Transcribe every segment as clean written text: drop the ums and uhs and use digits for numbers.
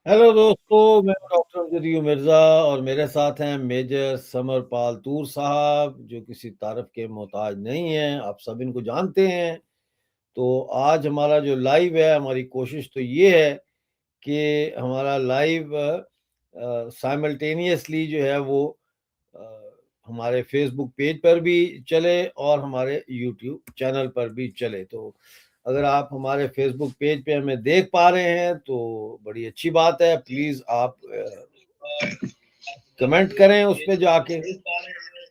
Hello दोस्तों, मैं doctor Amjad Mirza और मेरे साथ हैं मेजर समरपाल तूर साहब, जो किसी तारीफ के मोहताज नहीं हैं। आप सब इनको जानते हैं। तो आज हमारा जो लाइव है, हमारी कोशिश तो ये है कि हमारा लाइव साइमल्टेनियसली जो है वो अ, हमारे फेसबुक पेज पर भी चले और हमारे यूट्यूब चैनल पर भी चले। तो अगर आप हमारे फेसबुक पेज पे हमें देख पा रहे हैं तो बड़ी अच्छी बात है। प्लीज़ आप कमेंट करें उस पे जाके,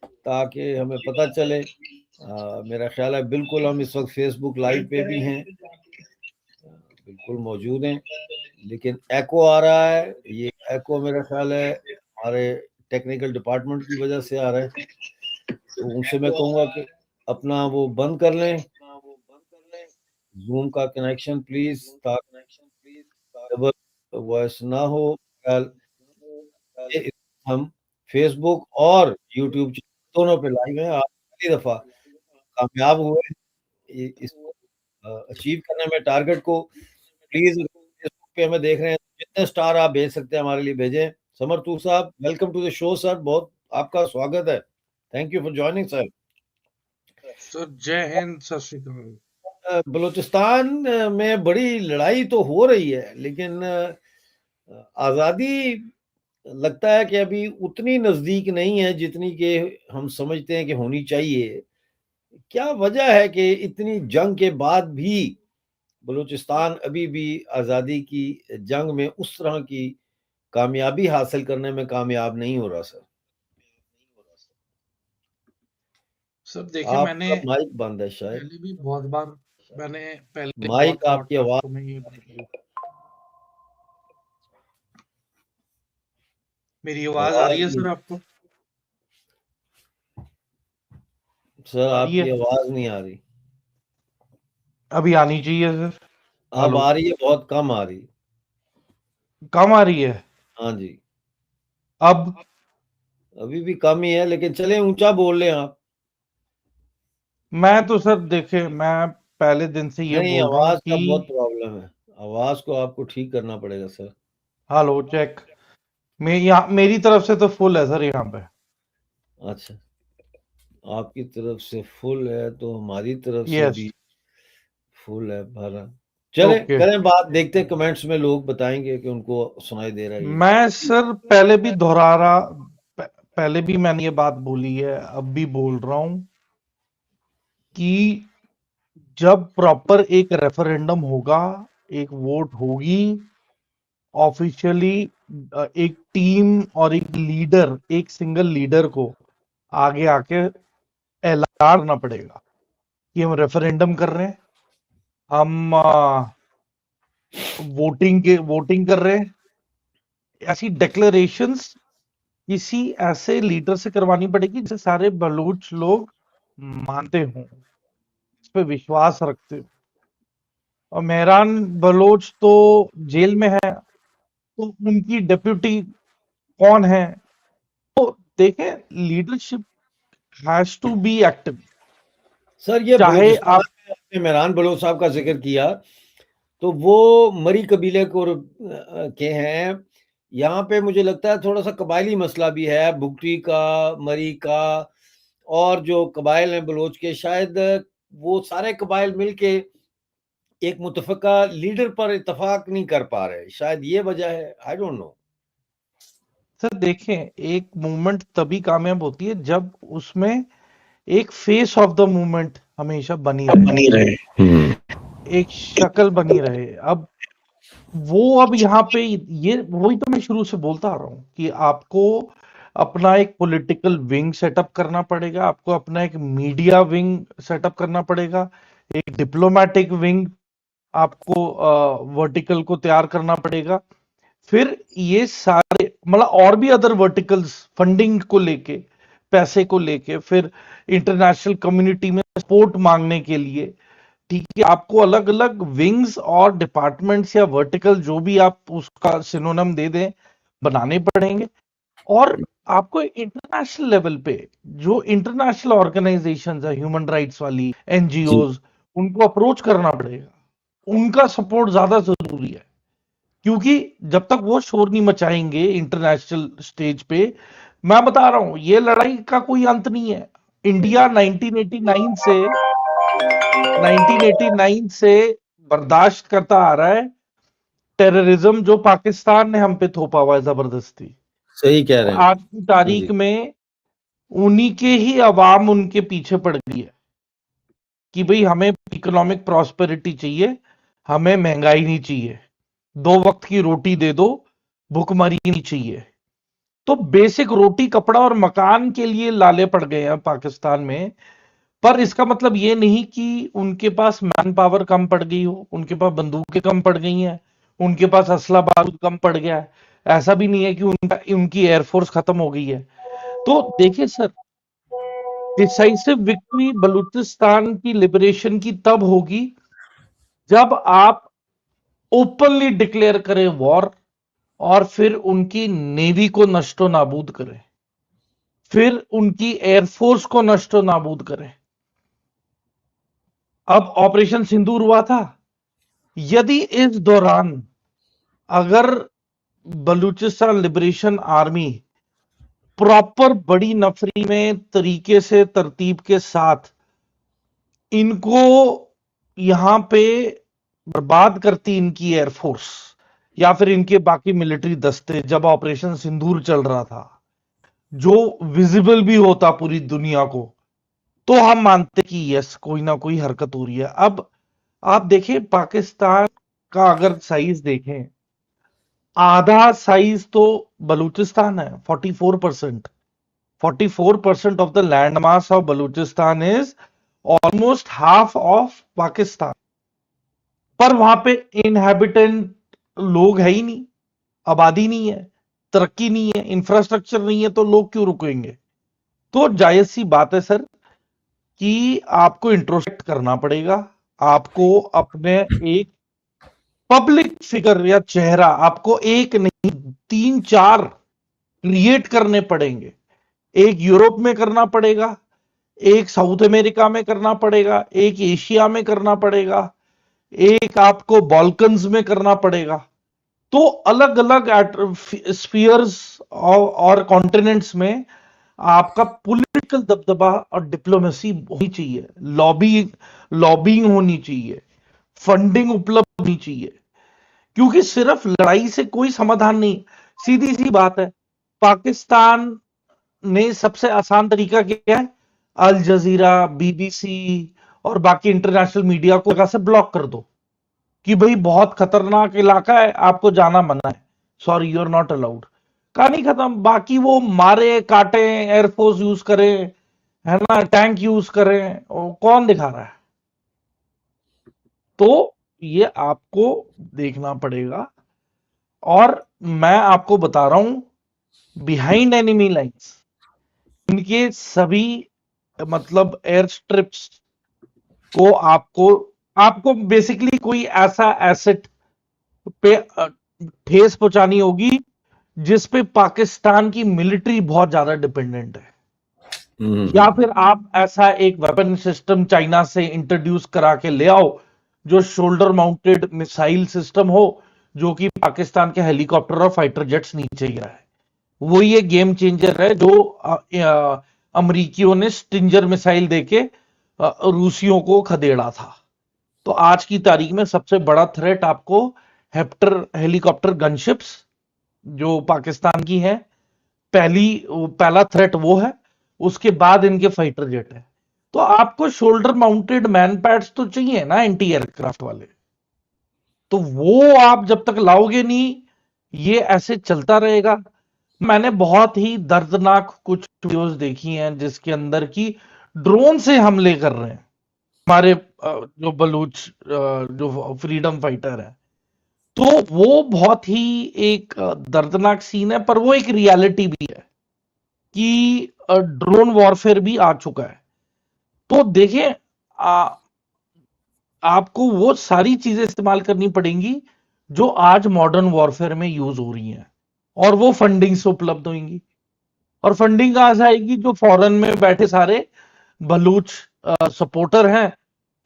ताकि हमें पता चले। मेरा ख्याल है बिल्कुल हम इस वक़्त फेसबुक लाइव पे भी हैं, बिल्कुल मौजूद हैं। लेकिन एको आ रहा है, ये एको मेरा ख्याल है हमारे टेक्निकल डिपार्टमेंट की वजह से आ रहा है। तो उनसे मैं कहूँगा कि अपना वो बंद कर लें, ज़ूम का कनेक्शन प्लीज़, ताकि डबल वॉइस ना हो। ख़ैर ये हम फ़ेसबुक और यूट्यूब दोनों पे लाइव हैं। आप पहली दफ़ा कामयाब हुए इ इसको अचीव करने में टारगेट को। प्लीज़ फ़ेसबुक पे हमें देख रहे हैं, तो जितने स्टार आप भेज सकते हैं हमारे लिए भेजें। समर तूर साहब, welcome to the show sir, बहुत आपका स्वागत है। Thank you for joining sir. Sir जय हिंद, सत श्री अकाल। बलूचिस्तान में बड़ी लड़ाई तो हो रही है, लेकिन आज़ादी लगता है कि अभी उतनी नज़दीक नहीं है जितनी कि हम समझते हैं कि होनी चाहिए। क्या वजह है कि इतनी जंग के बाद भी बलूचिस्तान अभी भी आज़ादी की जंग में उस तरह की कामयाबी हासिल करने में कामयाब नहीं हो रहा सर? सर देखिए, मैंने आपका माइक बंद है शायद। पहले भी बहुत बार मैंने पहले बहुत माइक आपकी आवाज़ पॉडकास्टों में ये बात की। मेरी आवाज आ रही है आवाज़ सर आपको? सर आ रही आपकी है? आवाज़ नहीं आ रही। अभी आनी चाहिए सर। अब हेलो, आ रही है, बहुत कम आ रही। कम आ रही है? हाँ जी, अब? अभी भी कम ही है, लेकिन चलें ऊँचा बोल लें आप। मैं तो सर देखिए, मैं पहले दिन से ये नहीं, बोल रहा हूँ आवाज़ का बहुत कि प्रॉब्लम है। आवाज़ को आपको ठीक करना पड़ेगा सर। Hello check. मेरी तरफ से तो फुल है सर यहाँ पे। अच्छा, आपकी तरफ से फुल है तो हमारी तरफ से यस। भी फुल है भरा। चलें, ओके। करें बात, देखते हैं कमेंट्स में लोग बताएँगे कि उनको सुनाई दे रहा है ये। मैं सर पहले भी दोहरा रहा, पहले भी मैंने ये बात बोली है, अब भी बोल रहा हूँ कि जब प्रॉपर एक रेफरेंडम होगा, एक वोट होगी, ऑफिशियली एक टीम और एक लीडर, एक सिंगल लीडर को आगे आके ऐलान करना पड़ेगा कि हम रेफरेंडम कर रहे हैं, हम वोटिंग कर रहे हैं। ऐसी डिक्लेरेशंस किसी ऐसे लीडर से करवानी पड़ेगी जिसे सारे बलूच लोग मानते हों, इस पे विश्वास रखते हो। और मेहरान बलोच तो जेल में है, तो उनकी डेप्यूटी कौन है? तो देखें, leadership has to be active. Sir, ये चाहे बलूचिस्तान आप में आपने मेहरान बलोच साहब का ज़िक्र किया, तो वो मरी कबीले को के हैं। यहाँ पे मुझे लगता है थोड़ा-सा कबायली मसला भी है, बुगटी का, मरी का, और जो कबाइल हैं बलोच के, शायद वो सारे कबाइल मिलके एक मुतफ़क़ा लीडर पर इत्तेफ़ाक नहीं कर पा रहे। शायद ये वजह है, आई डोंट नो। सर देखें, एक मूवमेंट तभी कामयाब होती है जब उसमें एक फेस ऑफ द मूवमेंट हमेशा बनी रहे, बनी रहे। एक शक्ल बनी रहे। अब यहाँ पे ये वही तो मैं शुरू से बोलता आ रहा हूँ कि आपको अपना एक पॉलिटिकल विंग सेटअप करना पड़ेगा, आपको अपना एक मीडिया विंग सेटअप करना पड़ेगा, एक डिप्लोमेटिक विंग आपको वर्टिकल को तैयार करना पड़ेगा। फिर ये सारे मतलब और भी अदर वर्टिकल्स, फंडिंग को लेके, पैसे को लेके, फिर इंटरनेशनल कम्युनिटी में सपोर्ट मांगने के लिए, ठीक है, आपको अलग अलग विंग्स और डिपार्टमेंट्स या वर्टिकल जो भी आप उसका सिनोनिम दे दें, बनाने पड़ेंगे। और आपको इंटरनेशनल लेवल पे जो इंटरनेशनल ऑर्गेनाइजेशंस है, ह्यूमन राइट्स वाली जी। एनजीओज, उनको अप्रोच करना पड़ेगा। उनका सपोर्ट ज्यादा जरूरी है, क्योंकि जब तक वो शोर नहीं मचाएंगे इंटरनेशनल स्टेज पे, मैं बता रहा हूं ये लड़ाई का कोई अंत नहीं है। इंडिया 1989 से बर्दाश्त करता आ रहा है टेररिज्म जो पाकिस्तान ने हम पे थोपा हुआ है जबरदस्ती। सही कह और रहे हैं। आज की तारीख जी। में उन्हीं के ही अवाम उनके पीछे पड़ गई है कि भाई हमें इकोनॉमिक प्रॉस्पेरिटी चाहिए, हमें महंगाई नहीं चाहिए, 2 वक्त की रोटी दे दो, भूखमरी नहीं चाहिए। तो बेसिक रोटी कपड़ा और मकान के लिए लाले पड़ गए हैं पाकिस्तान में। पर इसका मतलब ये नहीं कि उनके पास मैन पावर कम पड़ गई हो, उनके पास बंदूकें कम पड़ गई हैं, उनके पास असला बारूद कम पड़ गया है। ऐसा भी नहीं है कि उनकी एयरफोर्स खत्म हो गई है। तो देखिए सर, डिसाइसिव विक्ट्री बलूचिस्तान की लिबरेशन की तब होगी जब आप ओपनली डिक्लेयर करें वॉर, और फिर उनकी नेवी को नष्टो नाबूद करें, फिर उनकी एयरफोर्स को नष्टो नाबूद करें। अब ऑपरेशन सिंदूर हुआ था, यदि इस दौरान अगर बलूचिस्तान लिबरेशन आर्मी प्रॉपर बड़ी नफरी में तरीके से तरतीब के साथ इनको यहां पे बर्बाद करती, इनकी एयरफोर्स या फिर इनके बाकी मिलिट्री दस्ते, जब ऑपरेशन सिंदूर चल रहा था जो विजिबल भी होता पूरी दुनिया को, तो हम मानते कि यस कोई ना कोई हरकत हो रही है। अब आप देखें पाकिस्तान का अगर साइज देखें, आधा साइज तो बलूचिस्तान है, 44%। 44% of the land mass of Balochistan is almost half of Pakistan. पर वहां पे इनहैबिटेंट लोग है ही नहीं, आबादी नहीं है, तरक्की नहीं है, इंफ्रास्ट्रक्चर नहीं है, तो लोग क्यों रुकेंगे? तो जायज सी बात है सर कि आपको इंट्रोस्पेक्ट करना पड़ेगा। आपको अपने एक पब्लिक फिगर या चेहरा, आपको एक नहीं 3-4 क्रिएट करने पड़ेंगे। एक यूरोप में करना पड़ेगा, एक साउथ अमेरिका में करना पड़ेगा, एक एशिया में करना पड़ेगा, एक आपको बॉल्कन्स में करना पड़ेगा। तो अलग अलग स्फीयर्स और कॉन्टिनेंट्स में आपका पॉलिटिकल दबदबा और डिप्लोमेसी होनी चाहिए, लॉबिंग होनी चाहिए, फंडिंग उपलब्ध होनी चाहिए। क्योंकि सिर्फ लड़ाई से कोई समाधान नहीं। सीधी सी बात है, पाकिस्तान ने सबसे आसान तरीका क्या है? अल जजीरा, बीबीसी और बाकी इंटरनेशनल मीडिया को जगह से ब्लॉक कर दो कि भाई बहुत खतरनाक इलाका है, आपको जाना मना है, sorry you are not allowed. कहानी खत्म। बाकी वो मारे काटे, एयरफोर्स यूज करें, है ना, टैंक यूज करें, कौन दिखा रहा है? तो ये आपको देखना पड़ेगा। और मैं आपको बता रहा हूं बिहाइंड एनिमी लाइंस इनके सभी मतलब एयर स्ट्रिप्स को आपको आपको बेसिकली कोई ऐसा एसेट पे ठेस पहुंचानी होगी जिस पे पाकिस्तान की मिलिट्री बहुत ज्यादा डिपेंडेंट है। या फिर आप ऐसा एक वेपन सिस्टम चाइना से इंट्रोड्यूस करा के ले आओ जो शोल्डर माउंटेड मिसाइल सिस्टम हो, जो कि पाकिस्तान के हेलीकॉप्टर और फाइटर जेट्स नीचे गिरा है। वो ये गेम चेंजर है जो अमरीकियों ने स्टिंजर मिसाइल देके रूसियों को खदेड़ा था। तो आज की तारीख में सबसे बड़ा थ्रेट आपको हेप्टर हेलीकॉप्टर गनशिप्स जो पाकिस्तान की है, पहला थ्रेट वो है। उसके बाद इनके फाइटर जेट है। तो आपको शोल्डर माउंटेड मैन पैड्स तो चाहिए ना, एंटी एयरक्राफ्ट वाले। तो वो आप जब तक लाओगे नहीं, ये ऐसे चलता रहेगा। मैंने बहुत ही दर्दनाक कुछ वीडियोस देखी हैं जिसके अंदर की ड्रोन से हमले कर रहे हैं हमारे जो बलूच जो फ्रीडम फाइटर है। तो वो बहुत ही एक दर्दनाक सीन है, पर वो एक रियलिटी भी है कि ड्रोन वॉरफेयर भी आ चुका है। तो देखिए, आपको वो सारी चीजें इस्तेमाल करनी पड़ेंगी जो आज मॉडर्न वॉरफेयर में यूज हो रही हैं, और वो फंडिंग से उपलब्ध होंगी। और फंडिंग कहां से आएगी? जो फॉरेन में बैठे सारे बलूच सपोर्टर हैं,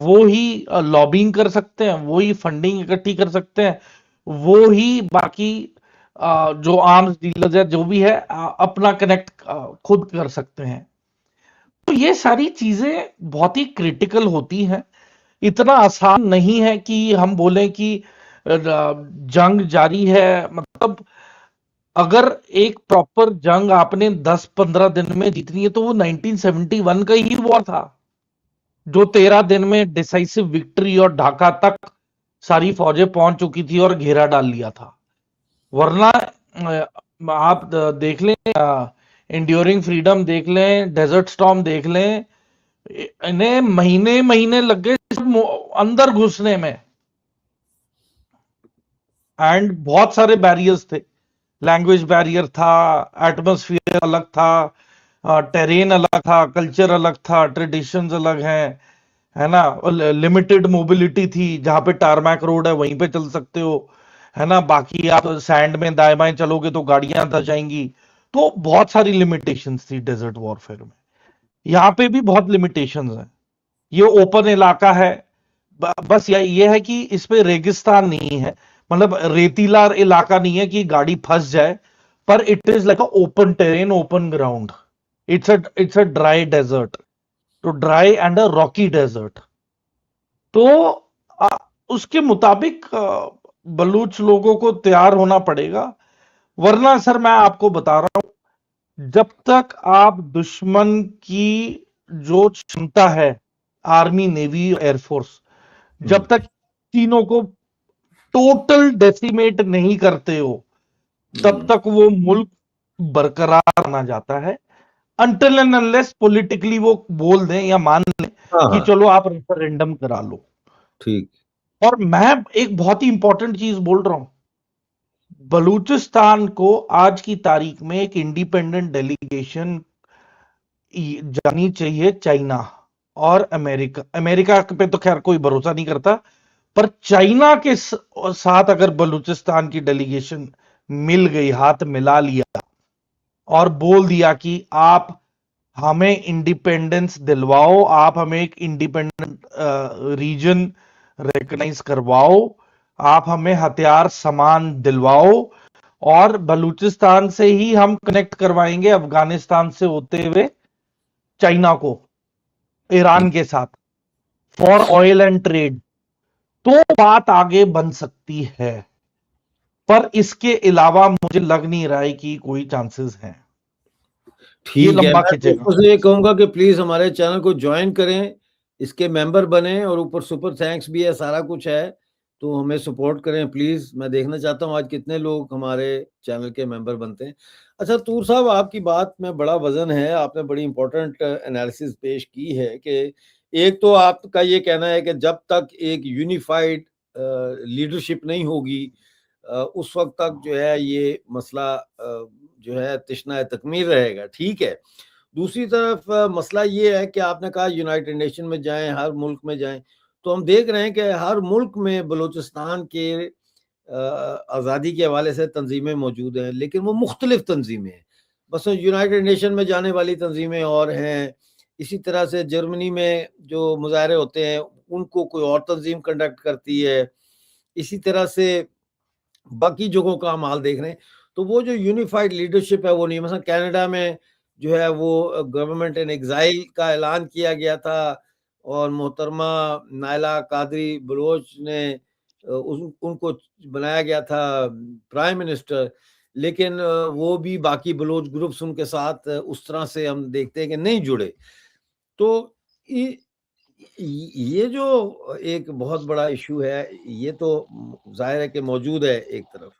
वो ही लॉबिंग कर सकते हैं, वो ही फंडिंग इकट्ठी कर सकते हैं, वो ही बाकी जो आर्म्स डीलर्स है जो भी है अपना कनेक्ट खुद कर सकते हैं। तो ये सारी चीजें बहुत ही क्रिटिकल होती हैं। इतना आसान नहीं है कि हम बोलें कि जंग जारी है। मतलब अगर एक प्रॉपर जंग आपने 10-15 दिन में जीतनी है तो वो 1971 का ही वॉर था, जो 13 दिन में डिसाइसिव विक्ट्री और ढाका तक सारी फौजें पहुंच चुकी थी और घेरा डाल लिया था। वरना आप देख लें, इंड्योरिंग फ्रीडम देख लें, डेजर्ट स्टॉर्म देख लें, इन्हें महीने महीने लग गए अंदर घुसने में। एंड बहुत सारे बैरियर्स थे। लैंग्वेज बैरियर था, एटमॉस्फेयर अलग था, टेरेन अलग था, कल्चर अलग था, ट्रेडिशंस अलग हैं, है ना। लिमिटेड मोबिलिटी थी, जहां पे टारमैक रोड है वहीं पे चल सकते हो, है ना। बाकी आप सैंड में दाएं बाएं चलोगे तो गाड़ियां धस जाएंगी। तो बहुत सारी लिमिटेशंस थी डेजर्ट वॉरफेयर में। यहाँ पे भी बहुत लिमिटेशंस हैं। ये ओपन इलाका है, बस ये है कि इस पे रेगिस्तान नहीं है, मतलब रेतीला इलाका नहीं है कि गाड़ी फंस जाए, पर it is like a open terrain, open ground. It's a dry desert, तो dry and a rocky desert. तो आ, उसके मुताबिक बलूच लोगों को तैयार होना पड़ेगा। वरना सर मैं आपको बता रहा हूं, जब तक आप दुश्मन की जो क्षमता है, आर्मी, नेवी, एयरफोर्स, जब तक तीनों को टोटल डेसिमेट नहीं करते हो, तब तक वो मुल्क बरकरार माना जाता है। अनटिल एंड अनलेस पॉलिटिकली वो बोल दें या मान लें हाँ कि हाँ चलो आप रेफरेंडम करा लो। ठीक। और मैं एक बहुत ही इंपॉर्टेंट चीज बोल रहा हूं, बलूचिस्तान को आज की तारीख में एक इंडिपेंडेंट डेलीगेशन जानी चाहिए चाइना और अमेरिका। अमेरिका पे तो खैर कोई भरोसा नहीं करता, पर चाइना के साथ अगर बलूचिस्तान की डेलीगेशन मिल गई, हाथ मिला लिया और बोल दिया कि आप हमें इंडिपेंडेंस दिलवाओ, आप हमें एक इंडिपेंडेंट रीजन रिकॉग्नाइज करवाओ, आप हमें हथियार सामान दिलवाओ, और बलूचिस्तान से ही हम कनेक्ट करवाएंगे अफगानिस्तान से होते हुए चाइना को, ईरान के साथ, फॉर ऑयल एंड ट्रेड, तो बात आगे बन सकती है। पर इसके अलावा मुझे लग नहीं रहा है कि कोई चांसेस हैं। ये ठीक है, लंबा मैं खिंचेगा। दोस्तों से ये कहूंगा कि प्लीज हमारे चैनल को ज्वाइन करें, इसके मेंबर बने, और ऊपर सुपर थैंक्स भी है, सारा कुछ है, तो हमें सपोर्ट करें प्लीज। मैं देखना चाहता हूँ आज कितने लोग हमारे चैनल के मेंबर बनते हैं। अच्छा तूर साहब, आपकी बात में बड़ा वजन है, आपने बड़ी इंपॉर्टेंट एनालिसिस पेश की है कि एक तो आपका ये कहना है कि जब तक एक यूनिफाइड लीडरशिप नहीं होगी उस वक्त तक जो है ये मसला जो है तिश्ना तकमील रहेगा, ठीक है। दूसरी तरफ मसला ये है कि आपने कहा यूनाइटेड नेशन में जाएं, हर मुल्क में जाएं, तो हम देख रहे हैं कि हर मुल्क में बलूचिस्तान के आज़ादी के हवाले से तंजीमें मौजूद हैं, लेकिन वो मुख्तलिफ तंजीमें हैं। बस यूनाइटेड नेशन में जाने वाली तंजीमें और हैं, इसी तरह से जर्मनी में जो मुजाहरे होते हैं उनको कोई और तंजीम कंडक्ट करती है, इसी तरह से बाकी जगहों का हम हाल देख रहे हैं। तो वो जो यूनिफाइड लीडरशिप है वो नहीं, मतलब कनाडा में जो है वो गवर्नमेंट इन एग्जाइल का ऐलान किया गया था और मोहतरमा नायला कादरी बलोच ने उनको बनाया गया था प्राइम मिनिस्टर, लेकिन वो भी बाकी बलोच ग्रुप्स उनके साथ उस तरह से हम देखते हैं कि नहीं जुड़े। तो ये जो एक बहुत बड़ा इशू है, ये तो जाहिर है कि मौजूद है एक तरफ।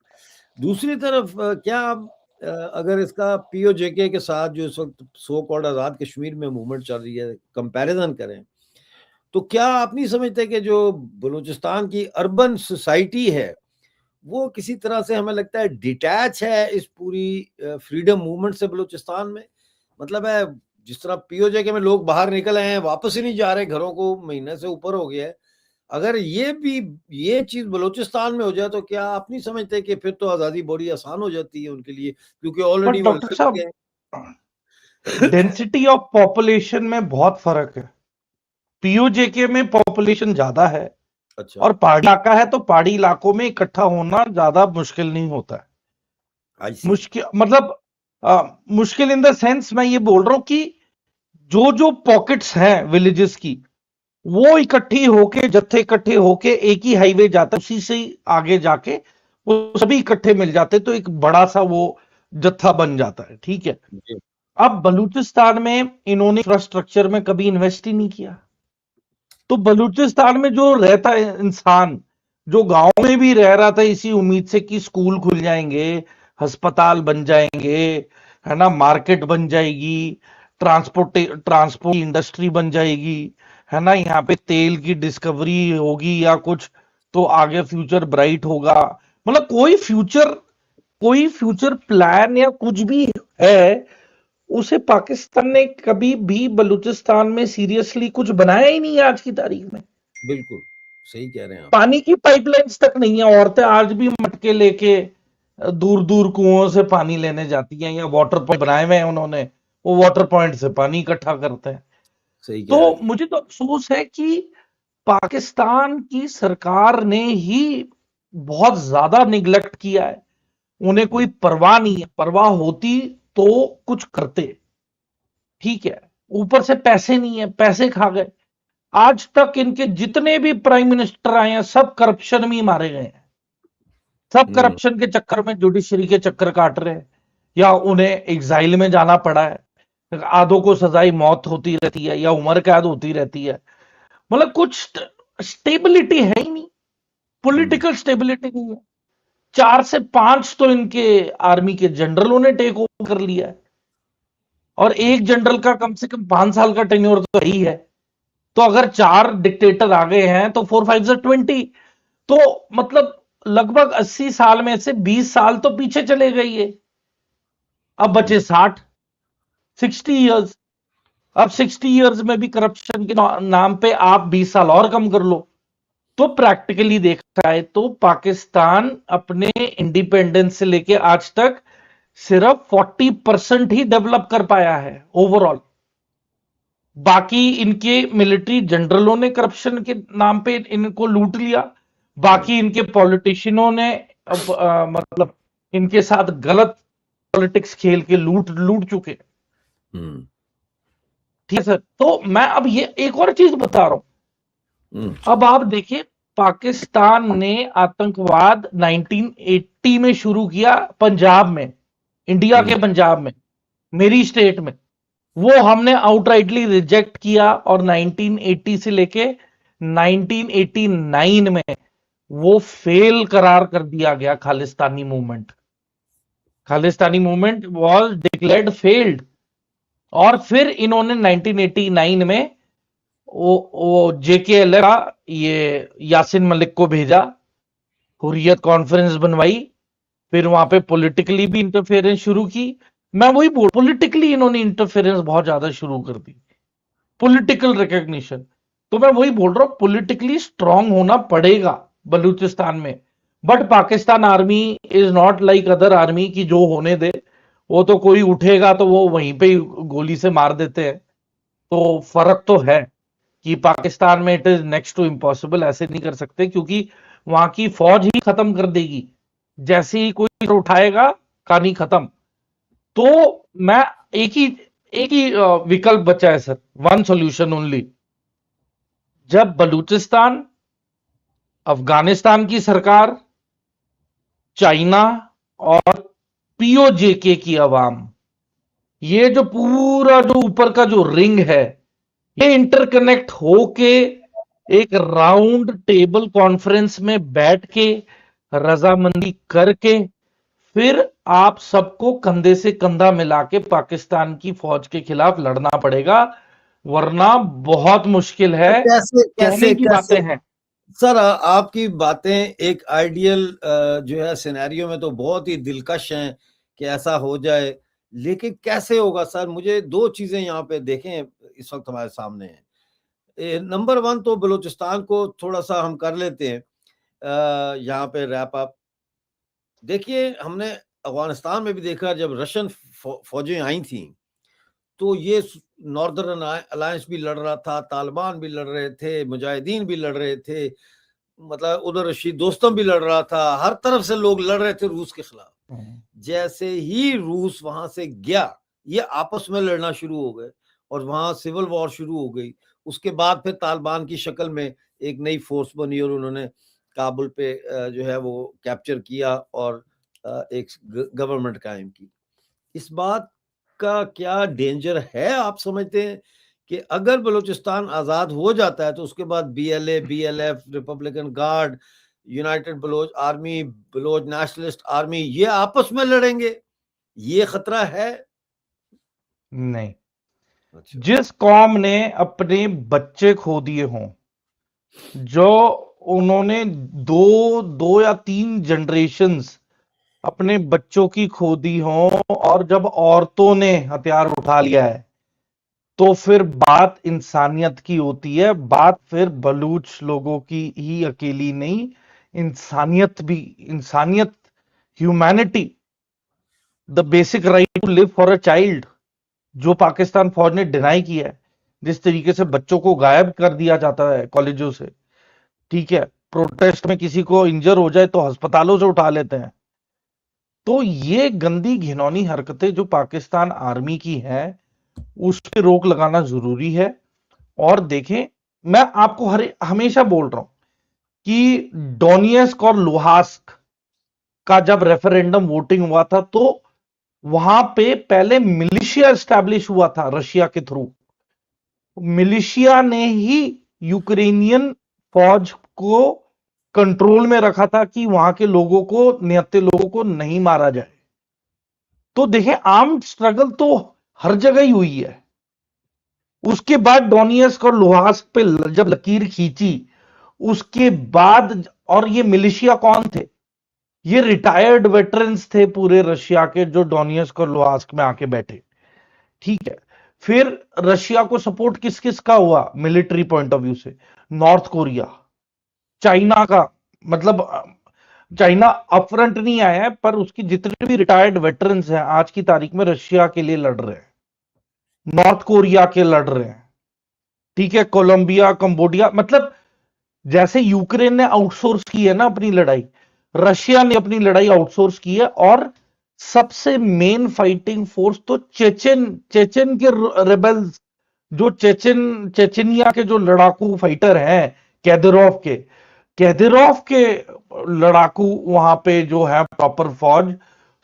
दूसरी तरफ क्या आप अगर इसका पीओजेके के साथ जो इस वक्त सो कॉल्ड आज़ाद कश्मीर में मूवमेंट चल रही है कंपैरिजन करें, तो क्या आप नहीं समझते कि जो बलूचिस्तान की अर्बन सोसाइटी है वो किसी तरह से हमें लगता है डिटैच है इस पूरी फ्रीडम मूवमेंट से बलूचिस्तान में? मतलब है जिस तरह पीओजे में लोग बाहर निकल आए हैं, वापस ही नहीं जा रहे घरों को, महीने से ऊपर हो गया है। अगर ये भी ये चीज बलूचिस्तान में हो जाए तो क्या आप नहीं समझते कि फिर तो आज़ादी बड़ी आसान हो जाती है उनके लिए, क्योंकि पर ऑलरेडी वो डॉक्टर लड़ साहब, गए। डेंसिटी ऑफ पॉपुलेशन में बहुत फर्क है। पीओजेके में पॉपुलेशन ज्यादा है, अच्छा। और पहाड़ी इलाका है तो पहाड़ी इलाकों में इकट्ठा होना ज्यादा मुश्किल नहीं होता है। आई सी। मुश्किल मतलब मुश्किल इन द सेंस मैं ये बोल रहा हूं कि जो जो पॉकेट्स हैं विलेजेस की, वो इकट्ठी होके जत्थे इकट्ठे होके एक ही हाईवे जाता है, उसी से ही आगे जाके वो सभी इकट्ठे मिल जाते, तो एक बड़ा सा वो जत्था बन जाता है। ठीक है। जी। अब बलूचिस्तान में इन्होंने इंफ्रास्ट्रक्चर में कभी इन्वेस्ट ही नहीं किया, तो बलूचिस्तान में जो रहता है इंसान, जो गांव में भी रह रहा था इसी उम्मीद से कि स्कूल खुल जाएंगे, अस्पताल बन जाएंगे, है ना, मार्केट बन जाएगी, ट्रांसपोर्ट इंडस्ट्री बन जाएगी, है ना, यहाँ पे तेल की डिस्कवरी होगी या कुछ, तो आगे फ्यूचर ब्राइट होगा। मतलब कोई फ्यूचर प्लान या कुछ भी है, उसे पाकिस्तान ने कभी भी बलूचिस्तान में सीरियसली कुछ बनाया ही नहीं है आज की तारीख में। बिल्कुल सही कह रहे हैं आप। पानी की पाइपलाइंस तक नहीं है, औरतें आज भी मटके लेके दूर दूर कुओं से पानी लेने जाती हैं, या वाटर पॉइंट बनाए हुए हैं उन्होंने, वो वाटर पॉइंट से पानी इकट्ठा करते हैं। सही कह रहे तो हैं। मुझे तो अफसोस है कि पाकिस्तान की सरकार ने ही बहुत ज्यादा निगलेक्ट किया है। उन्हें कोई परवाह नहीं है, परवाह होती तो कुछ करते। ठीक है। ऊपर से पैसे नहीं है, पैसे खा गए। आज तक इनके जितने भी प्राइम मिनिस्टर आए हैं सब करप्शन में ही मारे गए हैं, सब हम्म। करप्शन के चक्कर में जुडिशरी के चक्कर काट रहे हैं, या उन्हें एग्जाइल में जाना पड़ा है, आधों को सजाई मौत होती रहती है या उम्र कैद होती रहती है। मतलब कुछ स्टेबिलिटी है ही नहीं, हम्म। पॉलिटिकल स्टेबिलिटी नहीं है। 4 से 5 तो इनके आर्मी के जनरलों ने टेक ओवर कर लिया है, और एक जनरल का कम से कम 5 साल का टेन्योर तो ही है। तो अगर 4 डिक्टेटर आ गए हैं तो 4 5 20, तो मतलब लगभग 80 साल में से 20 साल तो पीछे चले गए ये। अब बचे 60 अब 60 इयर्स में भी करप्शन के नाम पे आप 20 साल और कम कर लो। तो प्रैक्टिकली देखा है तो पाकिस्तान अपने इंडिपेंडेंस से लेके आज तक सिर्फ 40% ही डेवलप कर पाया है ओवरऑल। बाकी इनके मिलिट्री जनरलों ने करप्शन के नाम पे इनको लूट लिया, हम्म। बाकी इनके पॉलिटिशियनों ने अब मतलब इनके साथ गलत पॉलिटिक्स खेल के लूट लूट चुके। हम्म। ठीक है सर। तो मैं अब ये एक और चीज बता रहा हम्म। हूं। अब आप देखिए, पाकिस्तान ने आतंकवाद 1980 में शुरू किया पंजाब में, इंडिया हम्म। के पंजाब में, मेरी स्टेट में। वो हमने आउटराइटली रिजेक्ट किया, और 1980 से लेके 1989 में वो फेल करार कर दिया गया। Khalistani movement was declared failed. और फिर इन्होंने 1989 में वो जेकेएल का ये यासिन मलिक को भेजा, हुर्रियत कॉन्फ्रेंस बनवाई, फिर वहां पे पॉलिटिकली भी इंटरफेरेंस शुरू की। मैं वही बोल, पॉलिटिकली इन्होंने इंटरफेरेंस बहुत ज्यादा शुरू कर दी, पॉलिटिकल रिकॉग्निशन। तो मैं वही बोल रहा हूं, पॉलिटिकली स्ट्रांग होना पड़ेगा बलूचिस्तान में। But Pakistan army is not like other army की जो होने दे, वो तो कोई उठेगा तो वो वहीं पे ही गोली से मार देते हैं। तो फर्क तो है कि पाकिस्तान में it is next to impossible, ऐसे नहीं कर सकते, क्योंकि वहां की फौज ही खत्म कर देगी जैसे ही कोई उठाएगा, कहानी खत्म। तो मैं एक ही विकल्प बचा है सर, वन सॉल्यूशन ओनली। जब बलूचिस्तान, अफगानिस्तान की सरकार, चाइना और पीओजेके की आवाम, ये जो पूरा जो ऊपर का जो रिंग है, ये इंटरकनेक्ट होके एक राउंड टेबल कॉन्फ्रेंस में बैठ के रजामंदी करके, फिर आप सबको कंधे से कंधा मिला के पाकिस्तान की फौज के खिलाफ लड़ना पड़ेगा, वरना बहुत मुश्किल तो है। कैसे कहने कैसे की कैसे बातें हैं। सर, आपकी बातें एक आइडियल जो है सिनेरियो में तो बहुत ही दिलकश हैं कि ऐसा हो जाए, लेकिन कैसे होगा सर? मुझे दो चीजें यहाँ पे देखें इस वक्त हमारे सामने हैं। नंबर वन तो बलूचिस्तान को थोड़ा सा हम कर लेते हैं यहाँ पे रैप अप। देखिए, हमने अफगानिस्तान में भी देखा जब रशियन फौजें आई थी, तो ये नॉर्दर्न अलायंस भी लड़ रहा था, तालिबान भी लड़ रहे थे, मुजाहिदीन भी लड़ रहे थे, मतलब उधर रशीद दोस्तम भी लड़ रहा था, हर तरफ से लोग लड़ रहे थे रूस के खिलाफ। जैसे ही रूस वहां से गया, ये आपस में लड़ना शुरू हो गए और वहां सिविल वॉर शुरू हो गई। उसके बाद फिर तालिबान की शक्ल में एक नई फोर्स बनी और उन्होंने काबुल पे जो है वो कैप्चर किया और एक गवर्नमेंट कायम की। इस बात का क्या डेंजर है आप समझते हैं कि अगर बलूचिस्तान आज़ाद हो जाता है तो उसके बाद BLA, BLF, republican guard, united Baloch army, Baloch nationalist army, ये आपस में लड़ेंगे? ये खतरा है? नहीं। अच्छा। जिस कौम ने अपने बच्चे खो दिए हों, जो उन्होंने दो या 3 जनरेशन्स अपने बच्चों की खो दी हों, और जब औरतों ने हथियार उठा लिया है, तो फिर बात इंसानियत की होती है। बात फिर बलूच लोगों की ही अकेली नहीं, इंसानियत भी, इंसानियत, humanity, the basic right to live for a child, जो पाकिस्तान फौज ने डिनाई किया है। जिस तरीके से बच्चों को गायब कर दिया जाता है कॉलेजों से, ठीक है, प्रोटेस्ट में किसी को इंजर हो जाए तो अस्पतालों से उठा लेते हैं। तो ये गंदी घिनौनी हरकतें जो पाकिस्तान आर्मी की हैं, उस पे रोक लगाना जरूरी है। और देखें, मैं आपको हमेशा बोल रहा हूं कि डोनियस्क और लुहास्क का जब रेफरेंडम वोटिंग हुआ था, तो वहां पे पहले मिलिशिया एस्टैब्लिश हुआ था रशिया के थ्रू। मिलिशिया ने ही यूक्रेनियन फौज को कंट्रोल में रखा था कि वहां के लोगों को, निहत्थे लोगों को नहीं मारा जाए। तो देखें, आर्म्ड स्ट्रगल तो हर जगह ही हुई है। उसके बाद डोनियस्क और लुहास्क पे जब लकीर खींची, उसके बाद, और ये मिलिशिया कौन थे? ये रिटायर्ड वेटरन्स थे पूरे रशिया के, जो डोनियस्क और लुहास्क में आके बैठे, ठीक है। फिर रशिया को सपोर्ट किस किस का हुआ मिलिट्री पॉइंट ऑफ व्यू से? नॉर्थ कोरिया, चाइना का, मतलब चाइना अपफ्रंट नहीं आया है, पर उसकी जितने भी रिटायर्ड वेटरन्स हैं आज की तारीख में रशिया के लिए लड़ रहे हैं, नॉर्थ कोरिया के लड़ रहे हैं, ठीक है, कोलंबिया, कंबोडिया, मतलब जैसे यूक्रेन ने आउटसोर्स की है ना अपनी लड़ाई, रशिया ने अपनी लड़ाई आउटसोर्स की है। और सबसे मेन फाइटिंग फोर्स तो चेचन के रेबल्स, जो चेचनिया के जो लड़ाकू फाइटर हैं, कैदिरोव के लड़ाकू वहां पे जो है प्रॉपर फौज,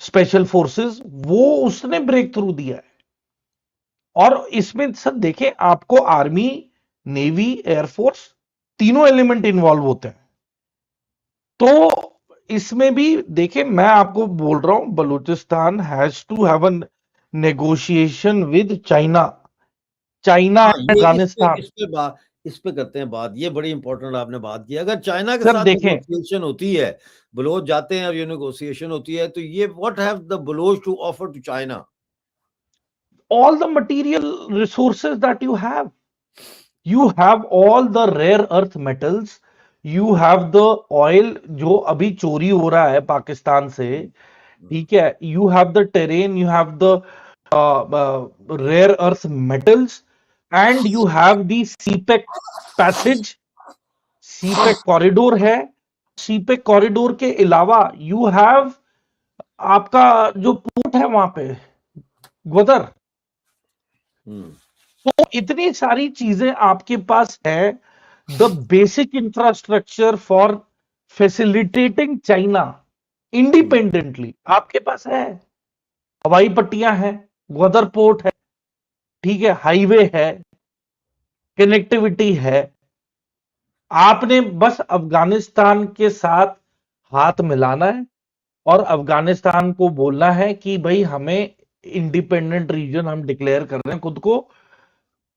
स्पेशल फोर्सेस, वो उसने ब्रेक थ्रू दिया है। और इसमें सर देखें, आपको आर्मी, नेवी, एयरफोर्स, तीनों एलिमेंट इन्वॉल्व होते हैं। तो इसमें भी देखें, मैं आपको बोल रहा हूं, Balochistan has to have a negotiation with China. China हाँ, एंड ये अफगानिस्तान। इस पे करते हैं बात। ये बड़ी इंपॉर्टेंट आपने बात की। अगर चाइना के सर साथ देखें, नेगोशिएशन होती है, बलोच जाते हैं और ये नेगोशिएशन होती है, तो ये what have the Baloch to offer to China? all the material resources that you have all the rare earth metals, you have the oil जो अभी चोरी हो रहा है पाकिस्तान से, ठीक है, you have the terrain, you have the rare earth metals, and you have the CPEC passage, CPEC corridor है। CPEC कॉरिडोर के अलावा यू हैव आपका जो पोर्ट है वहां पे, ग्वादर। तो इतनी सारी चीजें आपके पास है, the basic infrastructure for facilitating China independently आपके पास है। हवाई पट्टियां हैं, ग्वादर पोर्ट है, ठीक है, हाईवे है, कनेक्टिविटी है। आपने बस अफगानिस्तान के साथ हाथ मिलाना है और अफगानिस्तान को बोलना है कि भाई हमें इंडिपेंडेंट रीजन हम डिक्लेयर कर रहे हैं खुद को।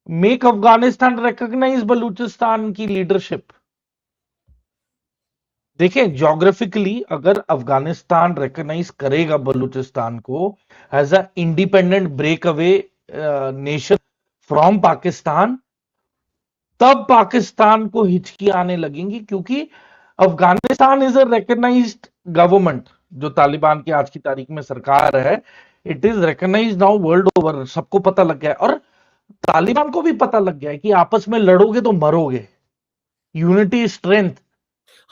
मेक अफगानिस्तान रिकॉग्नाइज बलूचिस्तान की लीडरशिप। देखिए, ज्योग्राफिकली अगर अफगानिस्तान रिकॉग्नाइज करेगा बलूचिस्तान को as a independent break away nation from Pakistan, तब पाकिस्तान को हिचकी आने लगेंगी, क्योंकि Afghanistan is a recognised government. जो तालिबान की आज की तारीख में सरकार है, it is recognised now world over. सबको पता लग गया है, और तालिबान को भी पता लग गया है कि आपस में लड़ोगे तो मरोगे। Unity strength.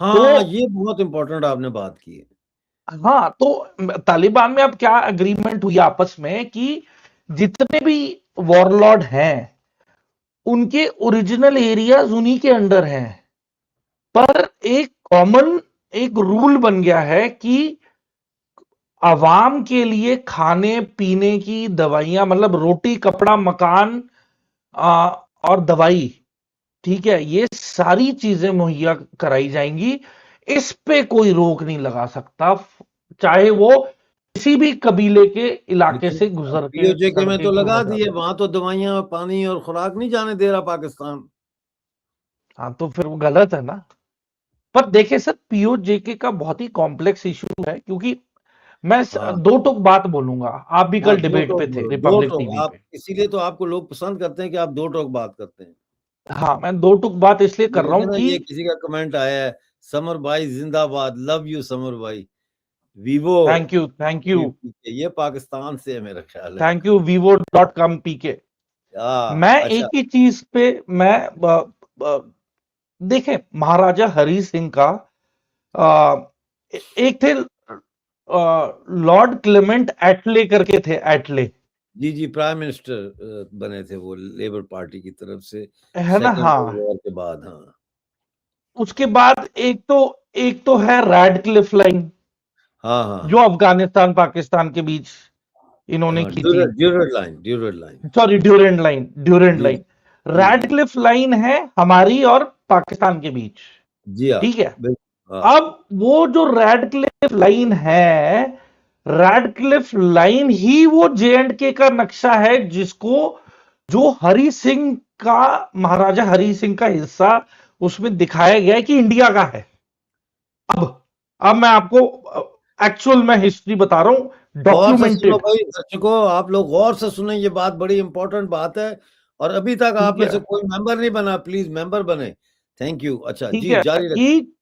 हाँ, ये बहुत इंपॉर्टेंट आपने बात की है। हाँ, तो तालिबान में अब क्या एग्रीमेंट हुई आपस में कि जितने भी वॉरलॉर्ड हैं उनके ओरिजिनल एरियाज उन्हीं के अंडर हैं, पर एक कॉमन एक रूल बन गया है कि अवाम के लिए खाने पीने की दवाइयां, मतलब रोटी कपड़ा मकान आ, और दवाई, ठीक है, ये सारी चीजें मुहैया कराई जाएंगी। इस पे कोई रोक नहीं लगा सकता, चाहे वो किसी भी कबीले के इलाके लेकिन से गुजर के पीओजेके में सड़के तो लगा गुजर दिए, रहा है। वहां तो दवाइयां पानी और खुराक नहीं जाने दे रहा पाकिस्तान। हाँ, तो फिर वो गलत है ना। पर देखिए सर, पीओजेके का बहुत ही कॉम्प्लेक्स इशू है, क्योंकि मैं हाँ दो टूक बात बोलूंगा। आप भी हाँ, कल दो डिबेट टोक पे थे बोलो, दो रिपब्लिक टोक टीवी आप, पे। इसीलिए तो आपको लोग पसंद करते हैं कि आप दो टोक बात करते हैं। हाँ, मैं दो टूक बात इसलिए ये कर रहा मुझे हूं ना, कि ये किसी का कमेंट आया है, समर भाई जिंदाबाद, लव यू समर भाई, Vivo, thank you, thank you, ये पाकिस्तान से है मेरा ख्याल है। थैंक यू vivo.com पीके। मैं अच्छा। एक ही चीज पे मैं देखें, महाराजा हरी सिंह का अ, एक थे लॉर्ड क्लेमेंट एटले करके थे, एटले, जी जी, प्राइम मिनिस्टर बने थे वो लेबर पार्टी की तरफ से है ना। सेकेंड वर्ल्ड हाँ, वॉर के बाद। हाँ उसके बाद एक तो है रैडक्लिफ लाइन, हाँ हाँ जो हाँ अफगानिस्तान पाकिस्तान के बीच इन्होंने हाँ, की थी। Durand line, Durand line. Sorry, Durand line, Durand जी लाइन। जी जी रैडक्लिफ लाइन है हमारी और पाकिस्तान के बीच, जी, हाँ ठीक है। बिल्कुल, हाँ अब वो जो रैडक्लिफ लाइन है, रैडक्लिफ लाइन ही वो जे एंड के का नक्शा है, जिसको जो हरि सिंह का, महाराजा हरि सिंह का हिस्सा उसमें दिखाया गया है कि इंडिया का है। अब अब मैं आपको एक्चुअल में हिस्ट्री बता रहा हूं, गौर से सुनो डॉक्यूमेंटेड। भाई दर्शकों, आप लोग गौर से सुने, ये बात बड़ी इंपॉर्टेंट बात है। और अभी तक आप ठीक में है, से कोई मेंबर नहीं बना, प्लीज मेंबर बने। Thank you. अच्छा ठीक जी, है जारी कि रखें।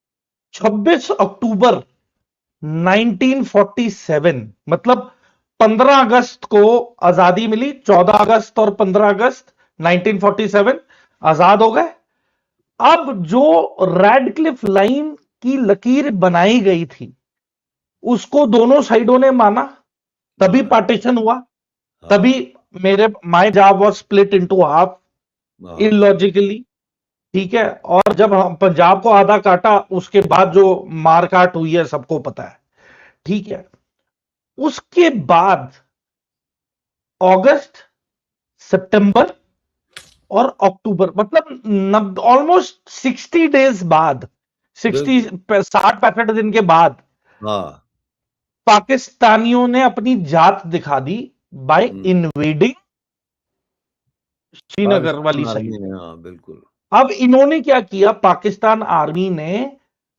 26 अक्टूबर 1947, मतलब 15 अगस्त को आजादी मिली, 14 अगस्त और 15 अगस्त 1947 आजाद हो गए। अब जो रेडक्लिफ लाइन की लकीर बनाई गई थी, उसको दोनों साइडों ने माना, तभी माना। पार्टीशन हुआ, तभी हाँ मेरे my job was split into half हाँ इलॉजिकली, ठीक है। और जब हम पंजाब को आधा काटा, उसके बाद जो मारकाट हुई है सबको पता है, ठीक है। उसके बाद अगस्त, सितंबर और अक्टूबर, मतलब ऑलमोस्ट 60 डेज बाद, 60 बिल्कुल। 60-65 दिन के बाद हाँ पाकिस्तानियों ने अपनी जात दिखा दी बाय हम्म, इन्वेडिंग श्रीनगर पाकिस्तान वाली साइड। आर्मी ने, हाँ बिल्कुल। अब इन्होंने क्या किया, पाकिस्तान आर्मी ने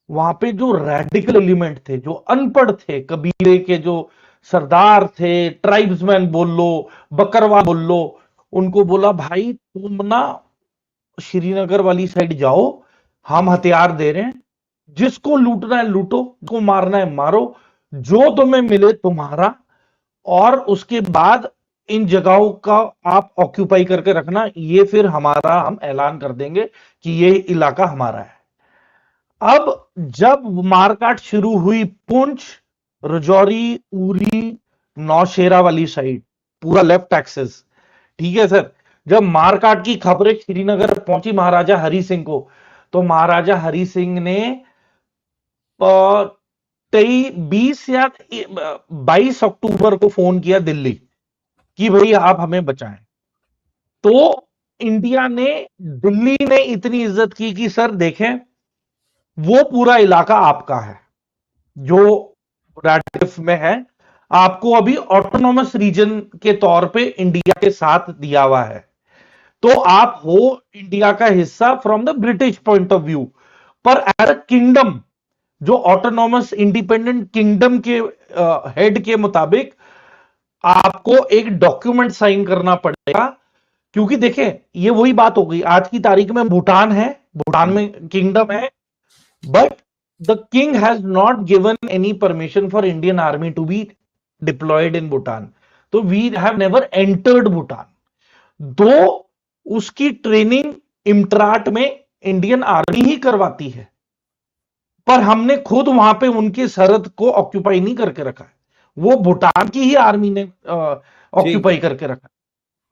वहां पे जो रेडिकल एलिमेंट थे, जो अनपढ़ थे, कबीले के जो सरदार थे, ट्राइब्समैन बोल लो, बकरवा बोल लो, उनको बोला भाई तुम ना श्रीनगर वाली साइड जाओ, हम हम्म, हथियार दे रहे हैं, जिसको लूटना है लूटो, जिसको मारना है मारो, जो तुम्हें मिले तुम्हारा। और उसके बाद इन जगहों का आप ऑक्यूपाई करके रखना, ये फिर हमारा, हम ऐलान कर देंगे कि ये इलाका हमारा है। अब जब मारकाट शुरू हुई, पुंछ, रजौरी, उरी, नौशेरा वाली साइड, पूरा लेफ्ट एक्सेस, ठीक है सर। जब मारकाट की खबरें श्रीनगर पहुंची महाराजा हरि सिंह को, तो महाराजा हरि सिंह ने 20 या 22 अक्टूबर को फोन किया दिल्ली कि भाई आप हमें बचाएं। तो इंडिया ने, दिल्ली ने इतनी इज्जत की कि सर देखें, वो पूरा इलाका आपका है जो रैडिफ में है, आपको अभी ऑटोनॉमस रीजन के तौर पे इंडिया के साथ दिया हुआ है, तो आप हो इंडिया का हिस्सा from the British point of view, पर एज अ किंगडम, जो ऑटोनॉमस इंडिपेंडेंट किंगडम के हेड के मुताबिक आपको एक डॉक्यूमेंट साइन करना पड़ेगा। क्योंकि देखें, ये वही बात हो गई, आज की तारीख में भूटान है, भूटान हम्म, में किंगडम है, but the king has not given any permission for Indian army to be deployed in Bhutan, तो we have never entered Bhutan. Though, उसकी ट्रेनिंग इम्ट्राट में इंडियन आर्मी ही करवाती है, पर हमने खुद वहां पे उनकी सरहद को ऑक्यूपाई नहीं करके रखा है, वो भूटान की ही आर्मी ने ठीक ऑक्यूपाई है। करके रखा है।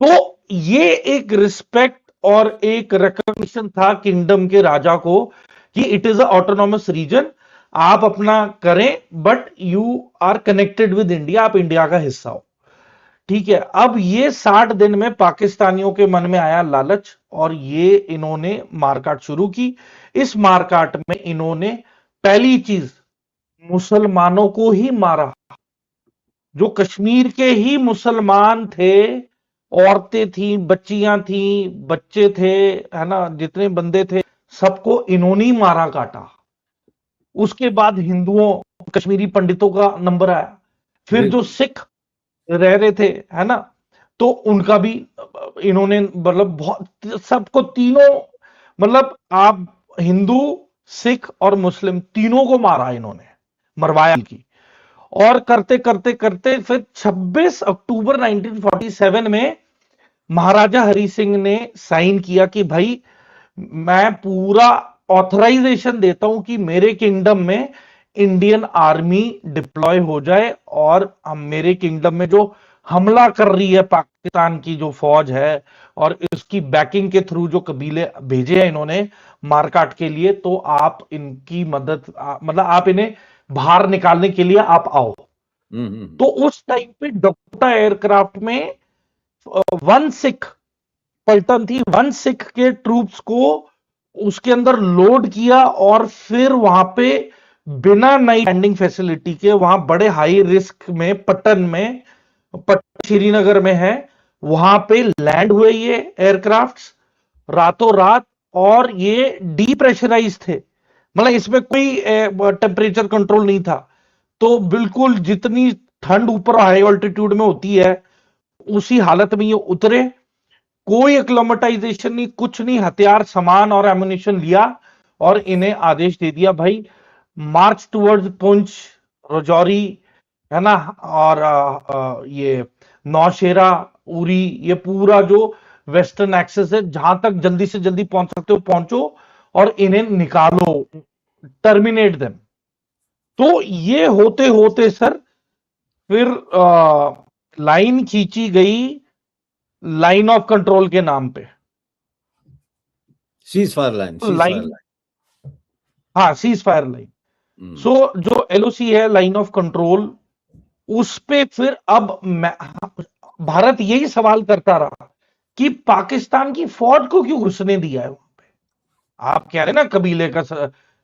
तो ये एक रिस्पेक्ट और एक रिकॉग्निशन था किंगडम के राजा को कि it is a autonomous region, आप अपना करें, but you are connected with India, आप इंडिया का हिस्सा हो। ठीक है, अब ये 60 दिन में पाकिस्तानियों के मन में आया लालच और ये इन्होंने मारकाट शुरू की। इस मारकाट में इन्होंने पहली चीज मुसलमानों को ही मारा, जो कश्मीर के ही मुसलमान थे, औरतें थी, बच्चियां थी, बच्चे थे, है ना, जितने बंदे थे सबको इन्होंने ही मारा काटा। उसके बाद हिंदुओं, कश्मीरी पंडितों का नंबर आया, फिर जो बिल्कुल। सिख रह रहे थे, है ना, तो उनका भी इन्होंने मतलब बहुत सबको तीनों, मतलब आप हिंदू, सिख और मुस्लिम तीनों को मारा इन्होंने, मरवाया की। और करते करते करते फिर 26 अक्टूबर 1947 में महाराजा हरि सिंह ने साइन किया कि भाई मैं पूरा ऑथराइजेशन देता हूं कि मेरे किंगडम में इंडियन आर्मी डिप्लॉय हो जाए, और हम मेरे किंगडम में जो हमला कर रही है पाकिस्तान की जो फौज है और इसकी बैकिंग के थ्रू जो कबीले भेजे हैं इन्होंने मारकाट के लिए, तो आप इनकी मदद मतलब आप इन्हें बाहर निकालने के लिए आप आओ। हम्म। तो उस टाइम पे डोक्टा एयरक्राफ्ट में वन सिख पलटन थी, वन सिख के ट्रूप्स को उसके अंदर लोड किया और फिर वहां पे बिना नाइट लैंडिंग फैसिलिटी के, वहां बड़े हाई रिस्क में पट्टन में, पट्टन श्रीनगर में है, वहां पे लैंड हुए ये एयरक्राफ्ट्स रातों रात। और ये डीप्रेशराइज थे, मतलब इसमें कोई टेम्परेचर कंट्रोल नहीं था, तो बिल्कुल जितनी ठंड ऊपर हाई ऑल्टीट्यूड में होती है उसी हालत में ये उतरे, कोई एक्लोमेटाइजेशन नहीं, कुछ नहीं, हथियार सामान और एमुनिशन लिया और इन्हें आदेश दे दिया भाई मार्च टुवर्ड्स पुंछ, रजौरी, है ना, और ये नौशेरा, उरी, ये पूरा जो वेस्टर्न एक्सेस है जहां तक जल्दी से जल्दी पहुंच सकते हो पहुंचो और इन्हें निकालो, टर्मिनेट देम। तो ये होते होते सर फिर लाइन खींची गई लाइन ऑफ कंट्रोल के नाम पे। Cease fire line, cease fire line, line. हाँ, सीज फायर लाइन। सो जो एलओसी है लाइन ऑफ कंट्रोल, उस पे फिर अब भारत यही सवाल करता रहा कि पाकिस्तान की फौज को क्यों घुसने दिया है वहां पे। आप कह रहे ना कबीले का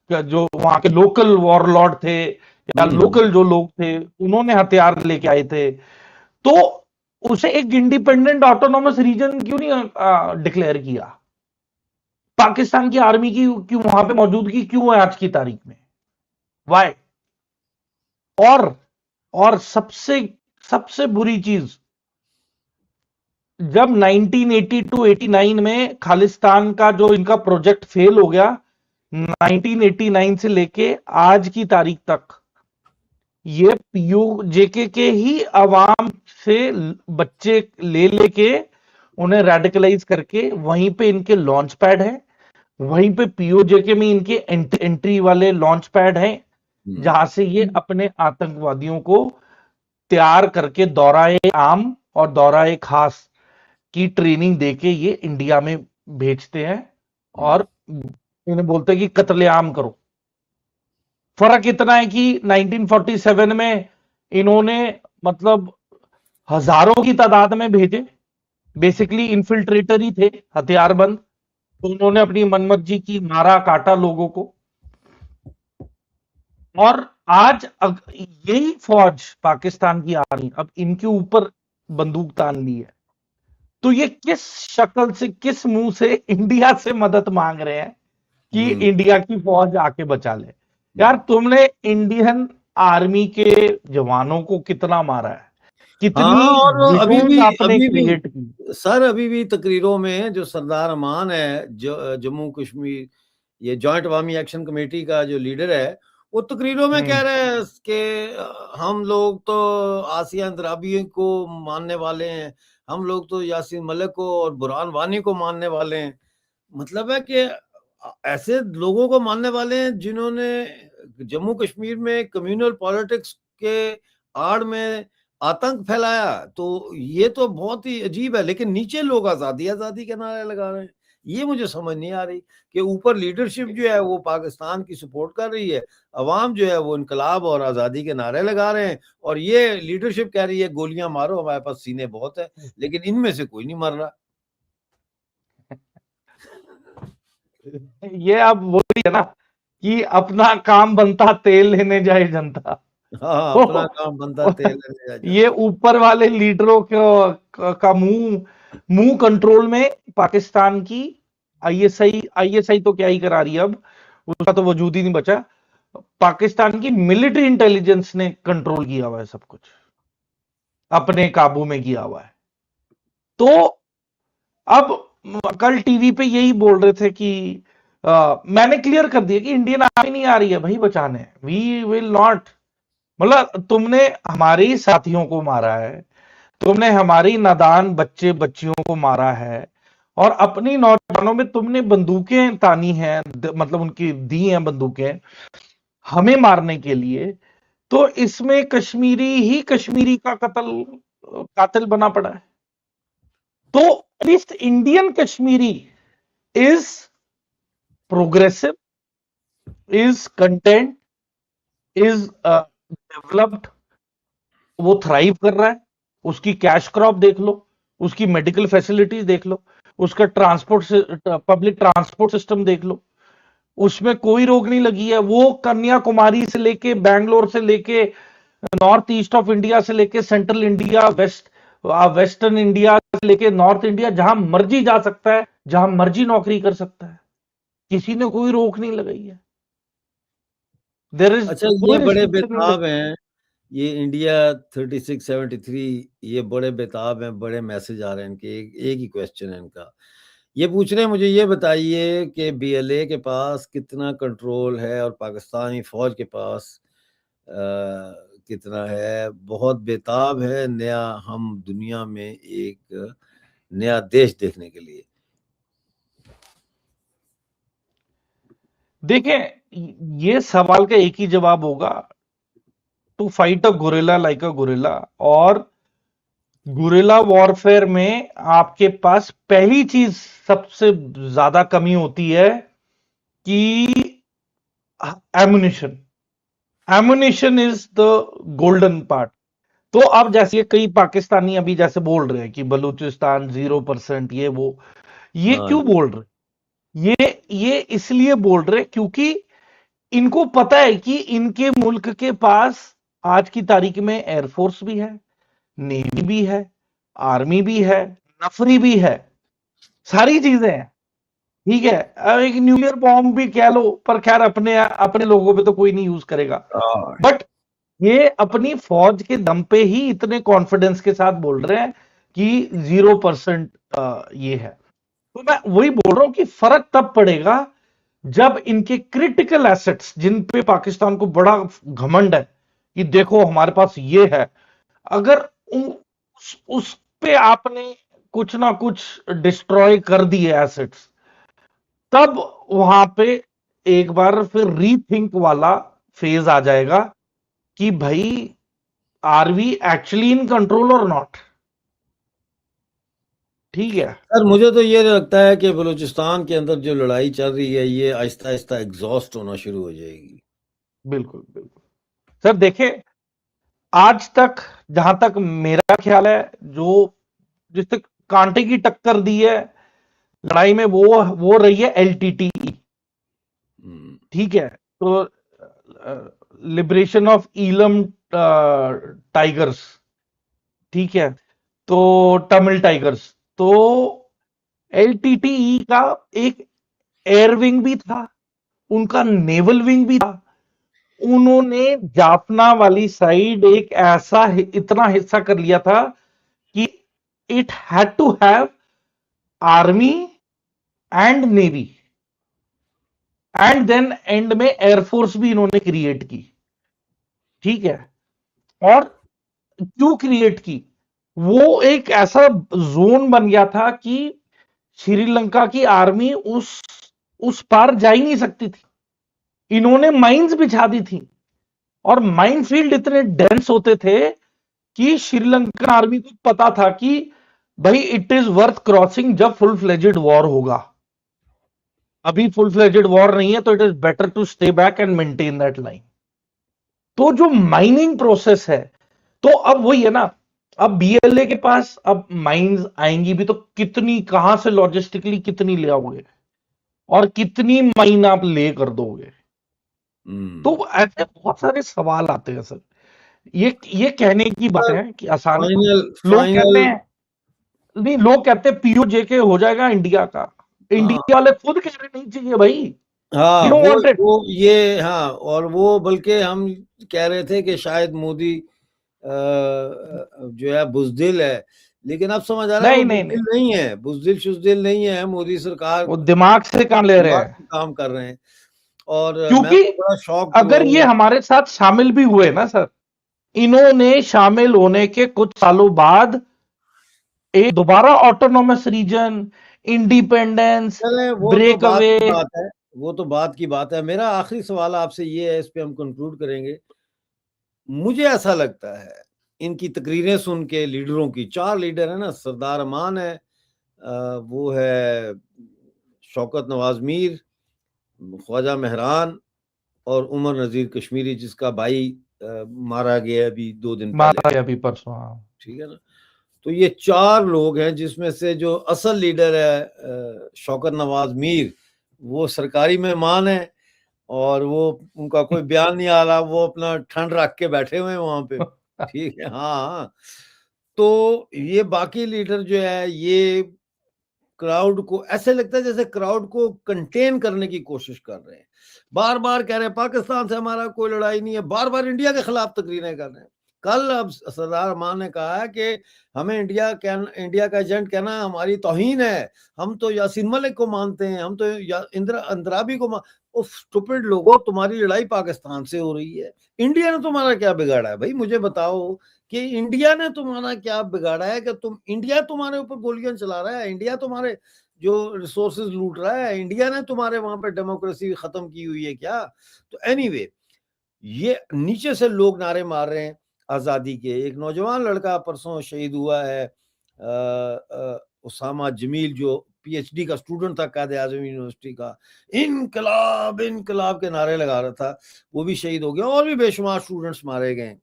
जो वहां के लोकल वॉरलॉर्ड थे या हम्म। लोकल जो लोग थे उन्होंने हथियार लेके आए थे, तो उसे एक इंडिपेंडेंट ऑटोनॉमस रीजन क्यों नहीं डिक्लेयर किया। पाकिस्तान की आर्मी की क्यों वहां पे मौजूदगी क्यों है आज की तारीख में, वाई। और और सबसे सबसे बुरी चीज, जब 1982-89 में खालिस्तान का जो इनका प्रोजेक्ट फेल हो गया, 1989 से लेके आज की तारीख तक ये पीयू जेके के ही अवाम से बच्चे ले लेके उन्हें रेडिकलाइज करके वहीं पे इनके लॉन्च पैड है, वहीं पे पीओजेके में इनके एंट्री वाले लॉन्च पैड हैं, जहां से ये अपने आतंकवादियों को तैयार करके दौराए आम और दौराए खास की ट्रेनिंग देके ये इंडिया में भेजते हैं और इन्हें बोलते हैं कि कत्लेआम करो। फर्क इतना है कि 1947 में इन्होंने मतलब हजारों की तादाद में भेजे, बेसिकली इन्फिल्ट्रेटर ही थे, हथियारबंद, तो उन्होंने अपनी मनमर्जी की, मारा काटा लोगों को। और आज यही फौज पाकिस्तान की आर्मी अब इनके ऊपर बंदूक तान ली है, तो ये किस शक्ल से, किस मुंह से इंडिया से मदद मांग रहे हैं कि इंडिया की फौज आके बचा ले। यार तुमने इंडियन आर्मी के जवानों को कितना मारा है, हाँ, कितनी और विडोज आपने क्रिएट की। सर अभी भी तकरीरों में जो सरदार अमान है, जो जम्मू कश्मीर ये जॉइंट अवामी एक्शन कमेटी का जो लीडर है, वो तकरीरों में कह रहे हैं कि हम लोग तो आसिया अंद्राबी को मानने वाले हैं, हम लोग तो यासीन मलिक को और बुरहान वानी को मानने वाले हैं। मतलब है कि ऐसे लोगों को मानने वाले हैं जिन्होंने जम्मू कश्मीर में कम्युनल पॉलिटिक्स के आड़ में आतंक फैलाया, तो ये तो बहुत ही अजीब है। लेकिन नीचे लोग आज़ादी आज़ादी के नारे लगा रहे हैं, ये मुझे समझ नहीं आ रही कि ऊपर लीडरशिप जो है वो पाकिस्तान की सपोर्ट कर रही है, अवाम जो है वो इनकलाब और आज़ादी के नारे लगा रहे हैं, और ये लीडरशिप कह रही है गोलियां मारो, हमारे पास सीने बहुत है, लेकिन इनमें से कोई नहीं मर रहा। ये अब वही है ना कि अपना काम बनता तेल लेने जाए जनता। हाँ, अपना तो काम बनता तेल लेने जाए ये जनता। ऊपर वाले लीडरों का मुंह मुंह कंट्रोल में पाकिस्तान की आईएसआई तो क्या ही करा रही है अब, उसका तो वजूद ही नहीं बचा। पाकिस्तान की मिलिट्री इंटेलिजेंस ने कंट्रोल किया हुआ है, सब कुछ अपने काबू में किया हुआ है। तो अब कल टीवी पे यही बोल रहे थे कि मैंने क्लियर कर दिया कि इंडियन आर्मी नहीं आ रही है भाई बचाने, वी विल नॉट। मतलब तुमने हमारे साथियों को मारा है, तुमने हमारी नादान बच्चे बच्चियों को मारा है, और अपनी नौजवानों में तुमने बंदूकें तानी हैं, मतलब उनकी दी हैं बंदूकें हमें मारने के लिए। तो इसमें कश्मीरी ही कश्मीरी का कातिल बना पड़ा है। तो at least Indian Kashmiri is progressive, is content, is developed, वो थ्राइव कर रहा है। उसकी कैश क्रॉप देख लो, उसकी मेडिकल फैसिलिटीज देख लो, उसका पब्लिक ट्रांसपोर्ट सिस्टम देख लो, उसमें कोई रोक नहीं लगी है। वो कन्याकुमारी से लेके बैंगलोर से लेके नॉर्थ ईस्ट ऑफ इंडिया से लेके सेंट्रल इंडिया, वेस्टर्न इंडिया से लेके नॉर्थ इंडिया, जहां मर्जी जा सकता है, जहां मर्जी नौकरी कर सकता है, किसी ने कोई रोक नहीं लगाई है। देर इज अच्छा, ये कोई बड़े रिस्ट्रिक्शन नहीं बेताब लगी। हैं, ये इंडिया 3673, ये बड़े बेताब हैं, बड़े मैसेज आ रहे हैं इनके। एक ही क्वेश्चन है इनका, ये पूछ रहे हैं मुझे ये बताइए कि बीएलए के पास कितना कंट्रोल है और पाकिस्तानी फौज के पास कितना है। बहुत बेताब है नया, हम दुनिया में एक नया देश देखने के लिए। देखें, ये सवाल का एक ही जवाब होगा, to fight a guerrilla like a guerrilla. और गुरिल्ला वॉरफेयर में आपके पास पहली चीज सबसे ज्यादा कमी होती है कि ammunition. Ammunition is the golden part. तो अब जैसे कई पाकिस्तानी अभी जैसे बोल रहे हैं कि बलूचिस्तान 0%, ये हाँ क्यों जी। बोल रहे? ये इसलिए बोल रहे क्योंकि इनको पता है कि इनके मुल्क के पास आज की तारीख में एयरफोर्स भी है, नेवी भी है, आर्मी भी है, नफरी भी है, सारी चीजें हैं। ठीक है, अब एक न्यूक्लियर बॉम्ब भी कह लो, पर खैर अपने अपने लोगों पे तो कोई नहीं यूज करेगा। हाँ। बट ये अपनी फौज के दम पे ही इतने कॉन्फिडेंस के साथ बोल रहे हैं कि 0% ये है। तो मैं वही बोल रहा हूं कि फर्क तब पड़ेगा जब इनके क्रिटिकल एसेट्स, जिन पे पाकिस्तान को बड़ा घमंड है कि देखो हमारे पास ये है, अगर उस पे आपने कुछ ना कुछ डिस्ट्रॉय कर दिए एसेट्स, तब वहां पे एक बार फिर रीथिंक वाला फेज आ जाएगा कि भाई are we actually in control और नॉट। ठीक है। सर मुझे तो ये लगता है कि बलूचिस्तान के अंदर जो लड़ाई चल रही है ये आहिस्ता आहिस्ता एग्जॉस्ट होना शुरू हो जाएगी। बिल्कुल बिल्कुल। सर देखे, आज तक जहां तक मेरा ख्याल है, जो जिस तक कांटे की टक्कर दी है लड़ाई में, वो रही है एलटीटीई। ठीक है, तो लिबरेशन ऑफ ईलम टाइगर्स, ठीक है, तो तमिल टाइगर्स। तो एलटीटीई का एक एयर विंग भी था, उनका नेवल विंग भी था। उन्होंने जाफना वाली साइड एक ऐसा इतना हिस्सा कर लिया था कि it had to have army and navy, and then end में एयरफोर्स भी इन्होंने क्रिएट की। ठीक है, और क्यों क्रिएट की? वो एक ऐसा जोन बन गया था कि श्रीलंका की आर्मी उस पार जा ही नहीं सकती थी। इन्होंने माइंस बिछा दी थी और माइनफील्ड इतने डेंस होते थे कि श्रीलंकन आर्मी को पता था कि भाई इट इज वर्थ क्रॉसिंग जब फुल फ्लेजेड वॉर होगा। अभी फुल फ्लेजेड वॉर नहीं है तो it is better to stay back and maintain that line. तो जो माइनिंग प्रोसेस है, तो अब वही है ना, अब बीएलए के पास अब माइंस आएंगी भी तो कितनी, कहां से लॉजिस्टिकली कितनी ले आओगे और कितनी माइन आप ले कर दोगे। तो ऐसे बहुत सारे सवाल आते हैं सर। ये कहने की बात सर, है कि आसान है। फाइनल लोग कहते फाइनल हैं, नहीं, लोग कहते हैं पीओजेके हो जाएगा इंडिया का। हाँ इंडिया वाले खुद कह रहे नहीं चाहिए भाई, हाँ, वी डोंट वांट इट। वो ये हाँ, और वो बल्कि हम कह रहे थे कि शायद मोदी जो है बुजदिल है, लेकिन अब समझ आ रहा है वो नहीं नहीं नहीं, बुजदिल नहीं है, बुजदिल शुजदिल नहीं है, मोदी सरकार वो दिमाग से काम ले रहे दिमाग हैं। से काम कर रहे हैं। और मैं क्योंकि तो बड़ा शौक अगर ये हमारे साथ शामिल भी हुए ना सर, इन्होंने शामिल होने के कुछ सालों बाद एक दोबारा ऑटोनॉमस रीजन, इंडिपेंडेंस, चले, वो तो ब्रेक बात अवे। की बात है, वो तो बात की बात है। मेरा आखिरी सवाल आपसे ये है, इस पे हम कंक्लूड करेंगे। मुझे ऐसा लगता है इनकी तकरीरें सुन के, लीडरों की, 4 लीडर है ना, सरदार अमान है, वो है शौकत नवाज मीर, ख्वाजा मेहरान और उमर नज़ीर कश्मीरी, जिसका भाई मारा गया अभी 2 दिन पहले, मारा गया अभी परसों, हाँ। ठीक है ना? तो ये 4 लोग हैं, जिसमें से जो असल लीडर है शौकत नवाज मीर, वो सरकारी मेहमान है और वो, उनका कोई बयान नहीं आ रहा, वो अपना ठंड रख के बैठे हुए हैं वहां पे, ठीक है। हाँ, तो ये बाकी लीडर जो है, ये क्राउड को, ऐसे लगता है जैसे क्राउड को कंटेन करने की कोशिश कर रहे हैं। बार बार कह रहे हैं पाकिस्तान से हमारा कोई लड़ाई नहीं है, बार बार इंडिया के खिलाफ तकरीरें कर रहे हैं। कल अब सरदार अमान ने कहा है कि हमें इंडिया का एजेंट कहना हमारी तौहीन है, हम तो यासीन मलिक को मानते हैं, हम तो इंदिरा अंद्राबी को उफ स्टूपिड लोगों, तुम्हारी लड़ाई पाकिस्तान से हो रही है, इंडिया ने तुम्हारा क्या बिगाड़ा है भाई? मुझे बताओ कि इंडिया ने तुम्हारा क्या बिगाड़ा है कि इंडिया तुम्हारे ऊपर गोलियां चला रहा है, इंडिया तुम्हारे जो रिसोर्सेज लूट रहा है, इंडिया ने तुम्हारे वहां पे डेमोक्रेसी खत्म की हुई है क्या? तो एनीवे, ये नीचे से लोग नारे मार रहे हैं आजादी के। एक नौजवान लड़का परसों शहीद हुआ है, उसामा जमील, जो पीएचडी का स्टूडेंट था, कायद आजम यूनिवर्सिटी का, इनकलाब इनकलाब के नारे लगा रहा था, वो भी शहीद हो गया, और भी बेशुमार स्टूडेंट्स मारे गए।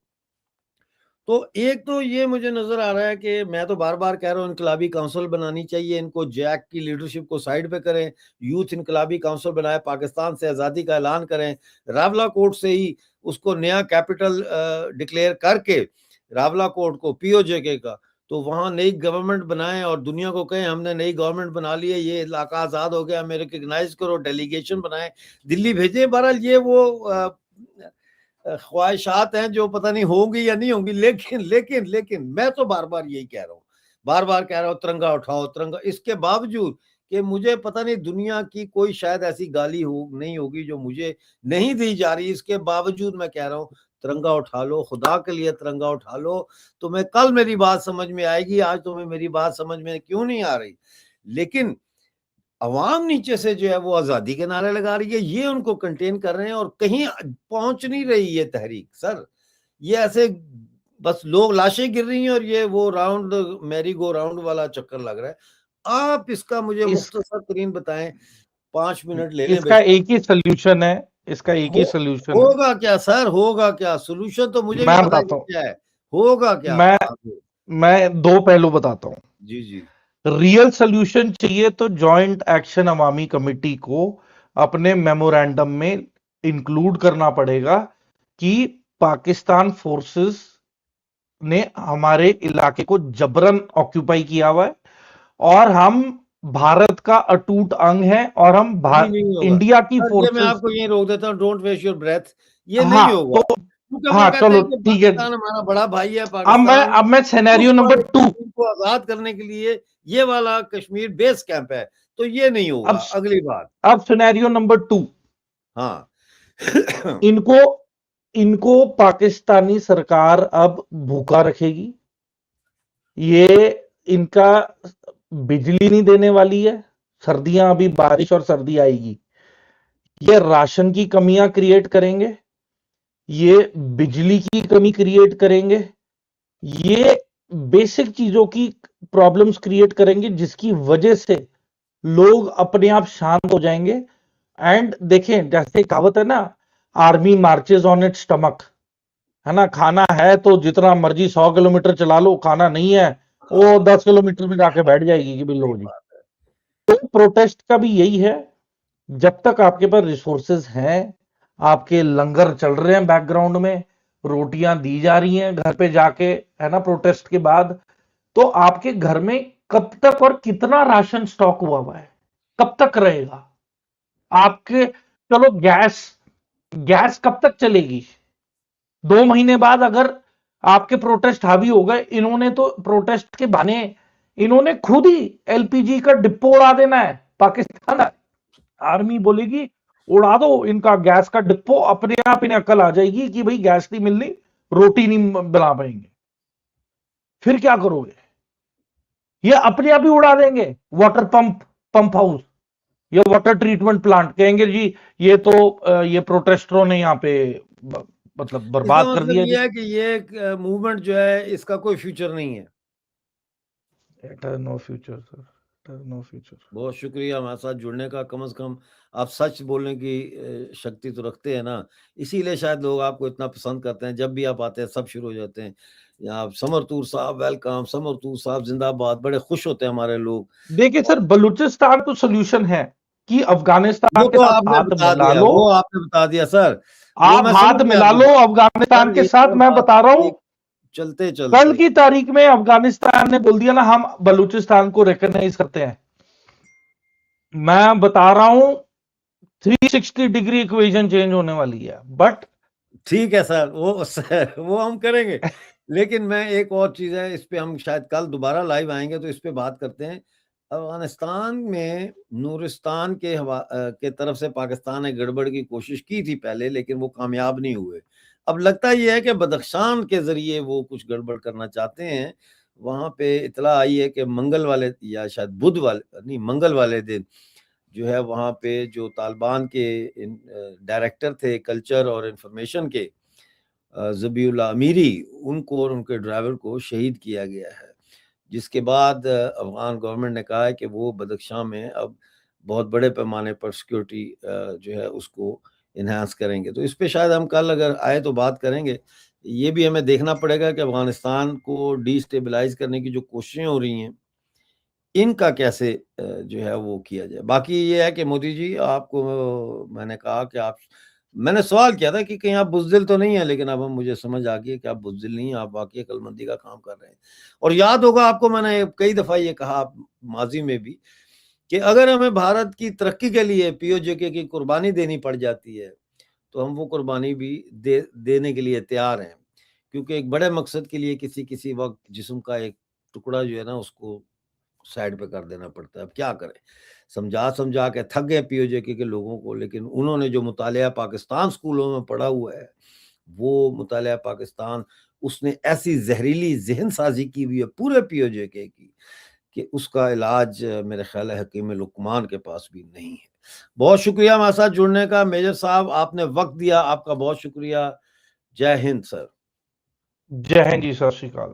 तो एक तो ये मुझे नजर आ रहा है कि मैं तो बार बार कह रहा हूँ इनकलाबी काउंसिल बनानी चाहिए, इनको जैक की लीडरशिप को साइड पे करें, यूथ इनकलाबी काउंसिल बनाए, पाकिस्तान से आज़ादी का ऐलान करें, रावला कोर्ट से ही उसको नया कैपिटल डिक्लेयर करके, रावला कोर्ट को पीओजेके का, तो वहाँ नई गवर्नमेंट बनाएं और दुनिया को कहें हमने नई गवर्नमेंट बना ली है, ये इलाका आज़ाद हो गया, हमें रिकग्नाइज करो, डेलीगेशन बनाएं, दिल्ली भेजें। बहरहाल ये वो ख्वाहिशात हैं जो पता नहीं होंगी या नहीं होंगी, लेकिन लेकिन लेकिन मैं तो बार बार यही कह रहा हूँ, बार बार कह रहा हूँ तिरंगा उठाओ तिरंगा, इसके बावजूद कि मुझे पता नहीं दुनिया की कोई शायद ऐसी गाली हो नहीं होगी जो मुझे नहीं दी जा रही, इसके बावजूद मैं कह रहा हूँ तिरंगा उठा लो, खुदा के लिए तिरंगा उठा लो। तुम्हें कल मेरी बात समझ में आएगी, आज तुम्हें मेरी बात समझ में क्यों नहीं आ रही, लेकिन अवाम नीचे से जो है वो आजादी के नारे लगा रही है, ये उनको कंटेन कर रहे हैं और कहीं पहुंच नहीं रही ये तहरीक सर। ये ऐसे बस लोग लाशें गिर रही हैं और ये वो राउंड मैरी गो राउंड वाला चक्कर लग रहा है। आप इसका मुझे इस मुख्तसर तरीन बताएं, 5 मिनट ले लें इसका बेशक। एक ही सोल्यूशन है, इसका एक हो, ही सोल्यूशन है। होगा क्या सर, होगा क्या? सोल्यूशन तो मुझे भी मैं पता है कि बताता हूं, क्या है, होगा क्या मैं आगे? मैं दो पहलू बताता हूं। जी जी। रियल सोल्यूशन चाहिए तो जॉइंट एक्शन अवामी कमेटी को अपने मेमोरेंडम में इंक्लूड करना पड़ेगा कि पाकिस्तान फोर्सेस ने हमारे इलाके को जबरन ऑक्यूपाई किया हुआ है और हम भारत का अटूट अंग है और हम जी नहीं होगा इंडिया की सर, ये मैं फोर्सेस। आपको यहीं रोक देता हूँ, डोंट वेस्ट योर ब्रेथ, ये हाँ नहीं तो, होगा, क्योंकि वो हाँ कहते चलो हैं कि ठीक है। पाकिस्तान हमारा बड़ा भाई है, अब मैं पाकिस्तान अब मैं सिनेरियो उस नंबर वाले 2, कश्मीर को आजाद करने के लिए ये वाला कश्मीर बेस कैंप है, तो ये नहीं होगा। अब अगली बात, अब सिनेरियो नंबर 2, हाँ इनको इनको पाकिस्तानी सरकार अब भूखा रखेगी, ये इनका बिजली नहीं देने वाली है, सर्दियां, अभी बारिश और सर्दी आएगी, ये राशन की कमियां क्रिएट करेंगे, ये बिजली की कमी क्रिएट करेंगे, ये बेसिक चीजों की प्रॉब्लम्स क्रिएट करेंगे, जिसकी वजह से लोग अपने आप शांत हो जाएंगे। एंड देखें, जैसे कहावत है ना, army marches on it's stomach, है ना, खाना है तो जितना मर्जी 100 किलोमीटर चला लो, खाना नहीं है वो 10 किलोमीटर में जाके बैठ जाएगी कि बिल्लो जी। तो प्रोटेस्ट का भी यही है, जब तक आपके पास रिसोर्सेज हैं, आपके लंगर चल रहे हैं बैकग्राउंड में, रोटियां दी जा रही हैं घर पे जाके, है ना, प्रोटेस्ट के बाद, तो आपके घर में कब तक और कितना राशन स्टॉक हुआ है, कब तक रहेगा आपके? चलो, गैस गैस कब तक चलेगी? 2 महीने बाद अगर आपके प्रोटेस्ट हावी हो गए, इन्होंने तो प्रोटेस्ट के बहाने इन्होंने खुद ही एलपीजी का डिपो उड़ा देना है। पाकिस्तान आर्मी बोलेगी उड़ा दो इनका गैस का डिपो, अपने आप इन्हें अकल आ जाएगी कि भाई गैस नहीं मिलनी, रोटी नहीं बना पाएंगे। फिर क्या करोगे? ये अपने आप ही उड़ा देंगे वाटर पंप हाउस या वाटर ट्रीटमेंट प्लांट, कहेंगे जी ये तो ये प्रोटेस्टरों ने यहाँ पे मतलब इसका बर्बाद कर मतलब दिया ये जी। है कि ये मूवमेंट जो है इसका कोई फ्यूचर नहीं है। It has no future sir, it has no future. बहुत शुक्रिया हमारे साथ जुड़ने का। कम से कम आप सच बोलने की शक्ति तो रखते हैं ना, इसीलिए शायद लोग आपको इतना पसंद करते हैं। जब भी आप आते हैं सब शुरू हो जाते हैं। यहाँ समरतूर साहब वेलकम, समरतूर साहब जिंदाबाद, बड़े खुश होते हैं हमारे लोग। देखिए सर, बलूचिस्तान तो सोल्यूशन है कि वो अफगानिस्तान के तो साथ आपने हाथ बता मिला दिया, लो। वो आपने बता दिया सर। वो आप मैं हाथ समझ गया मिला अभी। लो अफगानिस्तान सर के एक साथ, और मैं बात, बता रहा हूं। एक चलते कल चलते की तारीख में अफगानिस्तान ने बोल दिया ना, हम बलूचिस्तान को रिकॉग्नाइज करते हैं। मैं बता रहा हूं 360 डिग्री इक्वेशन चेंज होने वाली है। बट ठीक है सर, वो हम करेंगे। लेकिन मैं एक और चीज़ है, इस पे हम शायद कल दोबारा लाइव आएँगे तो इस पे बात करते हैं। अफ़गानिस्तान में नूरिस्तान के तरफ से पाकिस्तान ने गड़बड़ की कोशिश की थी पहले, लेकिन वो कामयाब नहीं हुए। अब लगता ये है कि बदख्शान के ज़रिए वो कुछ गड़बड़ करना चाहते हैं। वहाँ पे इत्तला आई है कि मंगल वाले या शायद बुध वाले नहीं, मंगल वाले दिन जो है वहाँ पे जो तालिबान के डायरेक्टर थे कल्चर और इंफॉर्मेशन के ज़बीउल्लाह अमीरी, उनको और उनके ड्राइवर को शहीद किया गया है। जिसके बाद अफ़गान गवर्नमेंट ने कहा है कि वो बदख्शां में अब बहुत बड़े पैमाने पर सिक्योरिटी जो है उसको एनहांस करेंगे। तो इस पे शायद हम कल अगर आए तो बात करेंगे। ये भी हमें देखना पड़ेगा कि अफ़गानिस्तान को डिस्टेबलाइज़ करने की जो कोशिशें हो रही हैं, इनका कैसे जो है वो किया जाए। बाकी ये है कि मोदी जी आपको मैंने कहा कि आप मैंने सवाल किया था कि कहीं आप बुज़दिल तो नहीं हैं, लेकिन अब मुझे समझ आ गई है कि आप बुज़दिल नहीं हैं, आप वाक़ई अक्लमंदी का काम कर रहे हैं। और याद होगा आपको मैंने कई दफ़ा ये कहा माज़ी में भी कि अगर हमें भारत की तरक्की के लिए पीओजेके की कुर्बानी देनी पड़ जाती है, तो हम वो कुर्बानी भी देने के लिए तैयार हैं। क्योंकि एक बड़े मकसद के लिए किसी वक़्त जिस्म का एक टुकड़ा जो है ना उसको साइड पे कर देना पड़ता है। अब क्या करें? समझा-समझा के थक गए पीओजेके के लोगों को, लेकिन उन्होंने जो मुतालिया पाकिस्तान स्कूलों में पढ़ा हुआ है, वो मुतालिया पाकिस्तान उसने ऐसी ज़हरीली ज़हन-साज़ी की हुई है पूरे पीओजेके की, कि उसका इलाज मेरे ख़्याल है हकीम लुक़मान के पास भी नहीं है। बहुत शुक्रिया हमारे साथ जुड़ने का मेजर साहब, आपने वक़्त दिया, आपका बहुत शुक्रिया। जय हिंद सर। जय हिंद जी, सत श्री अकाल।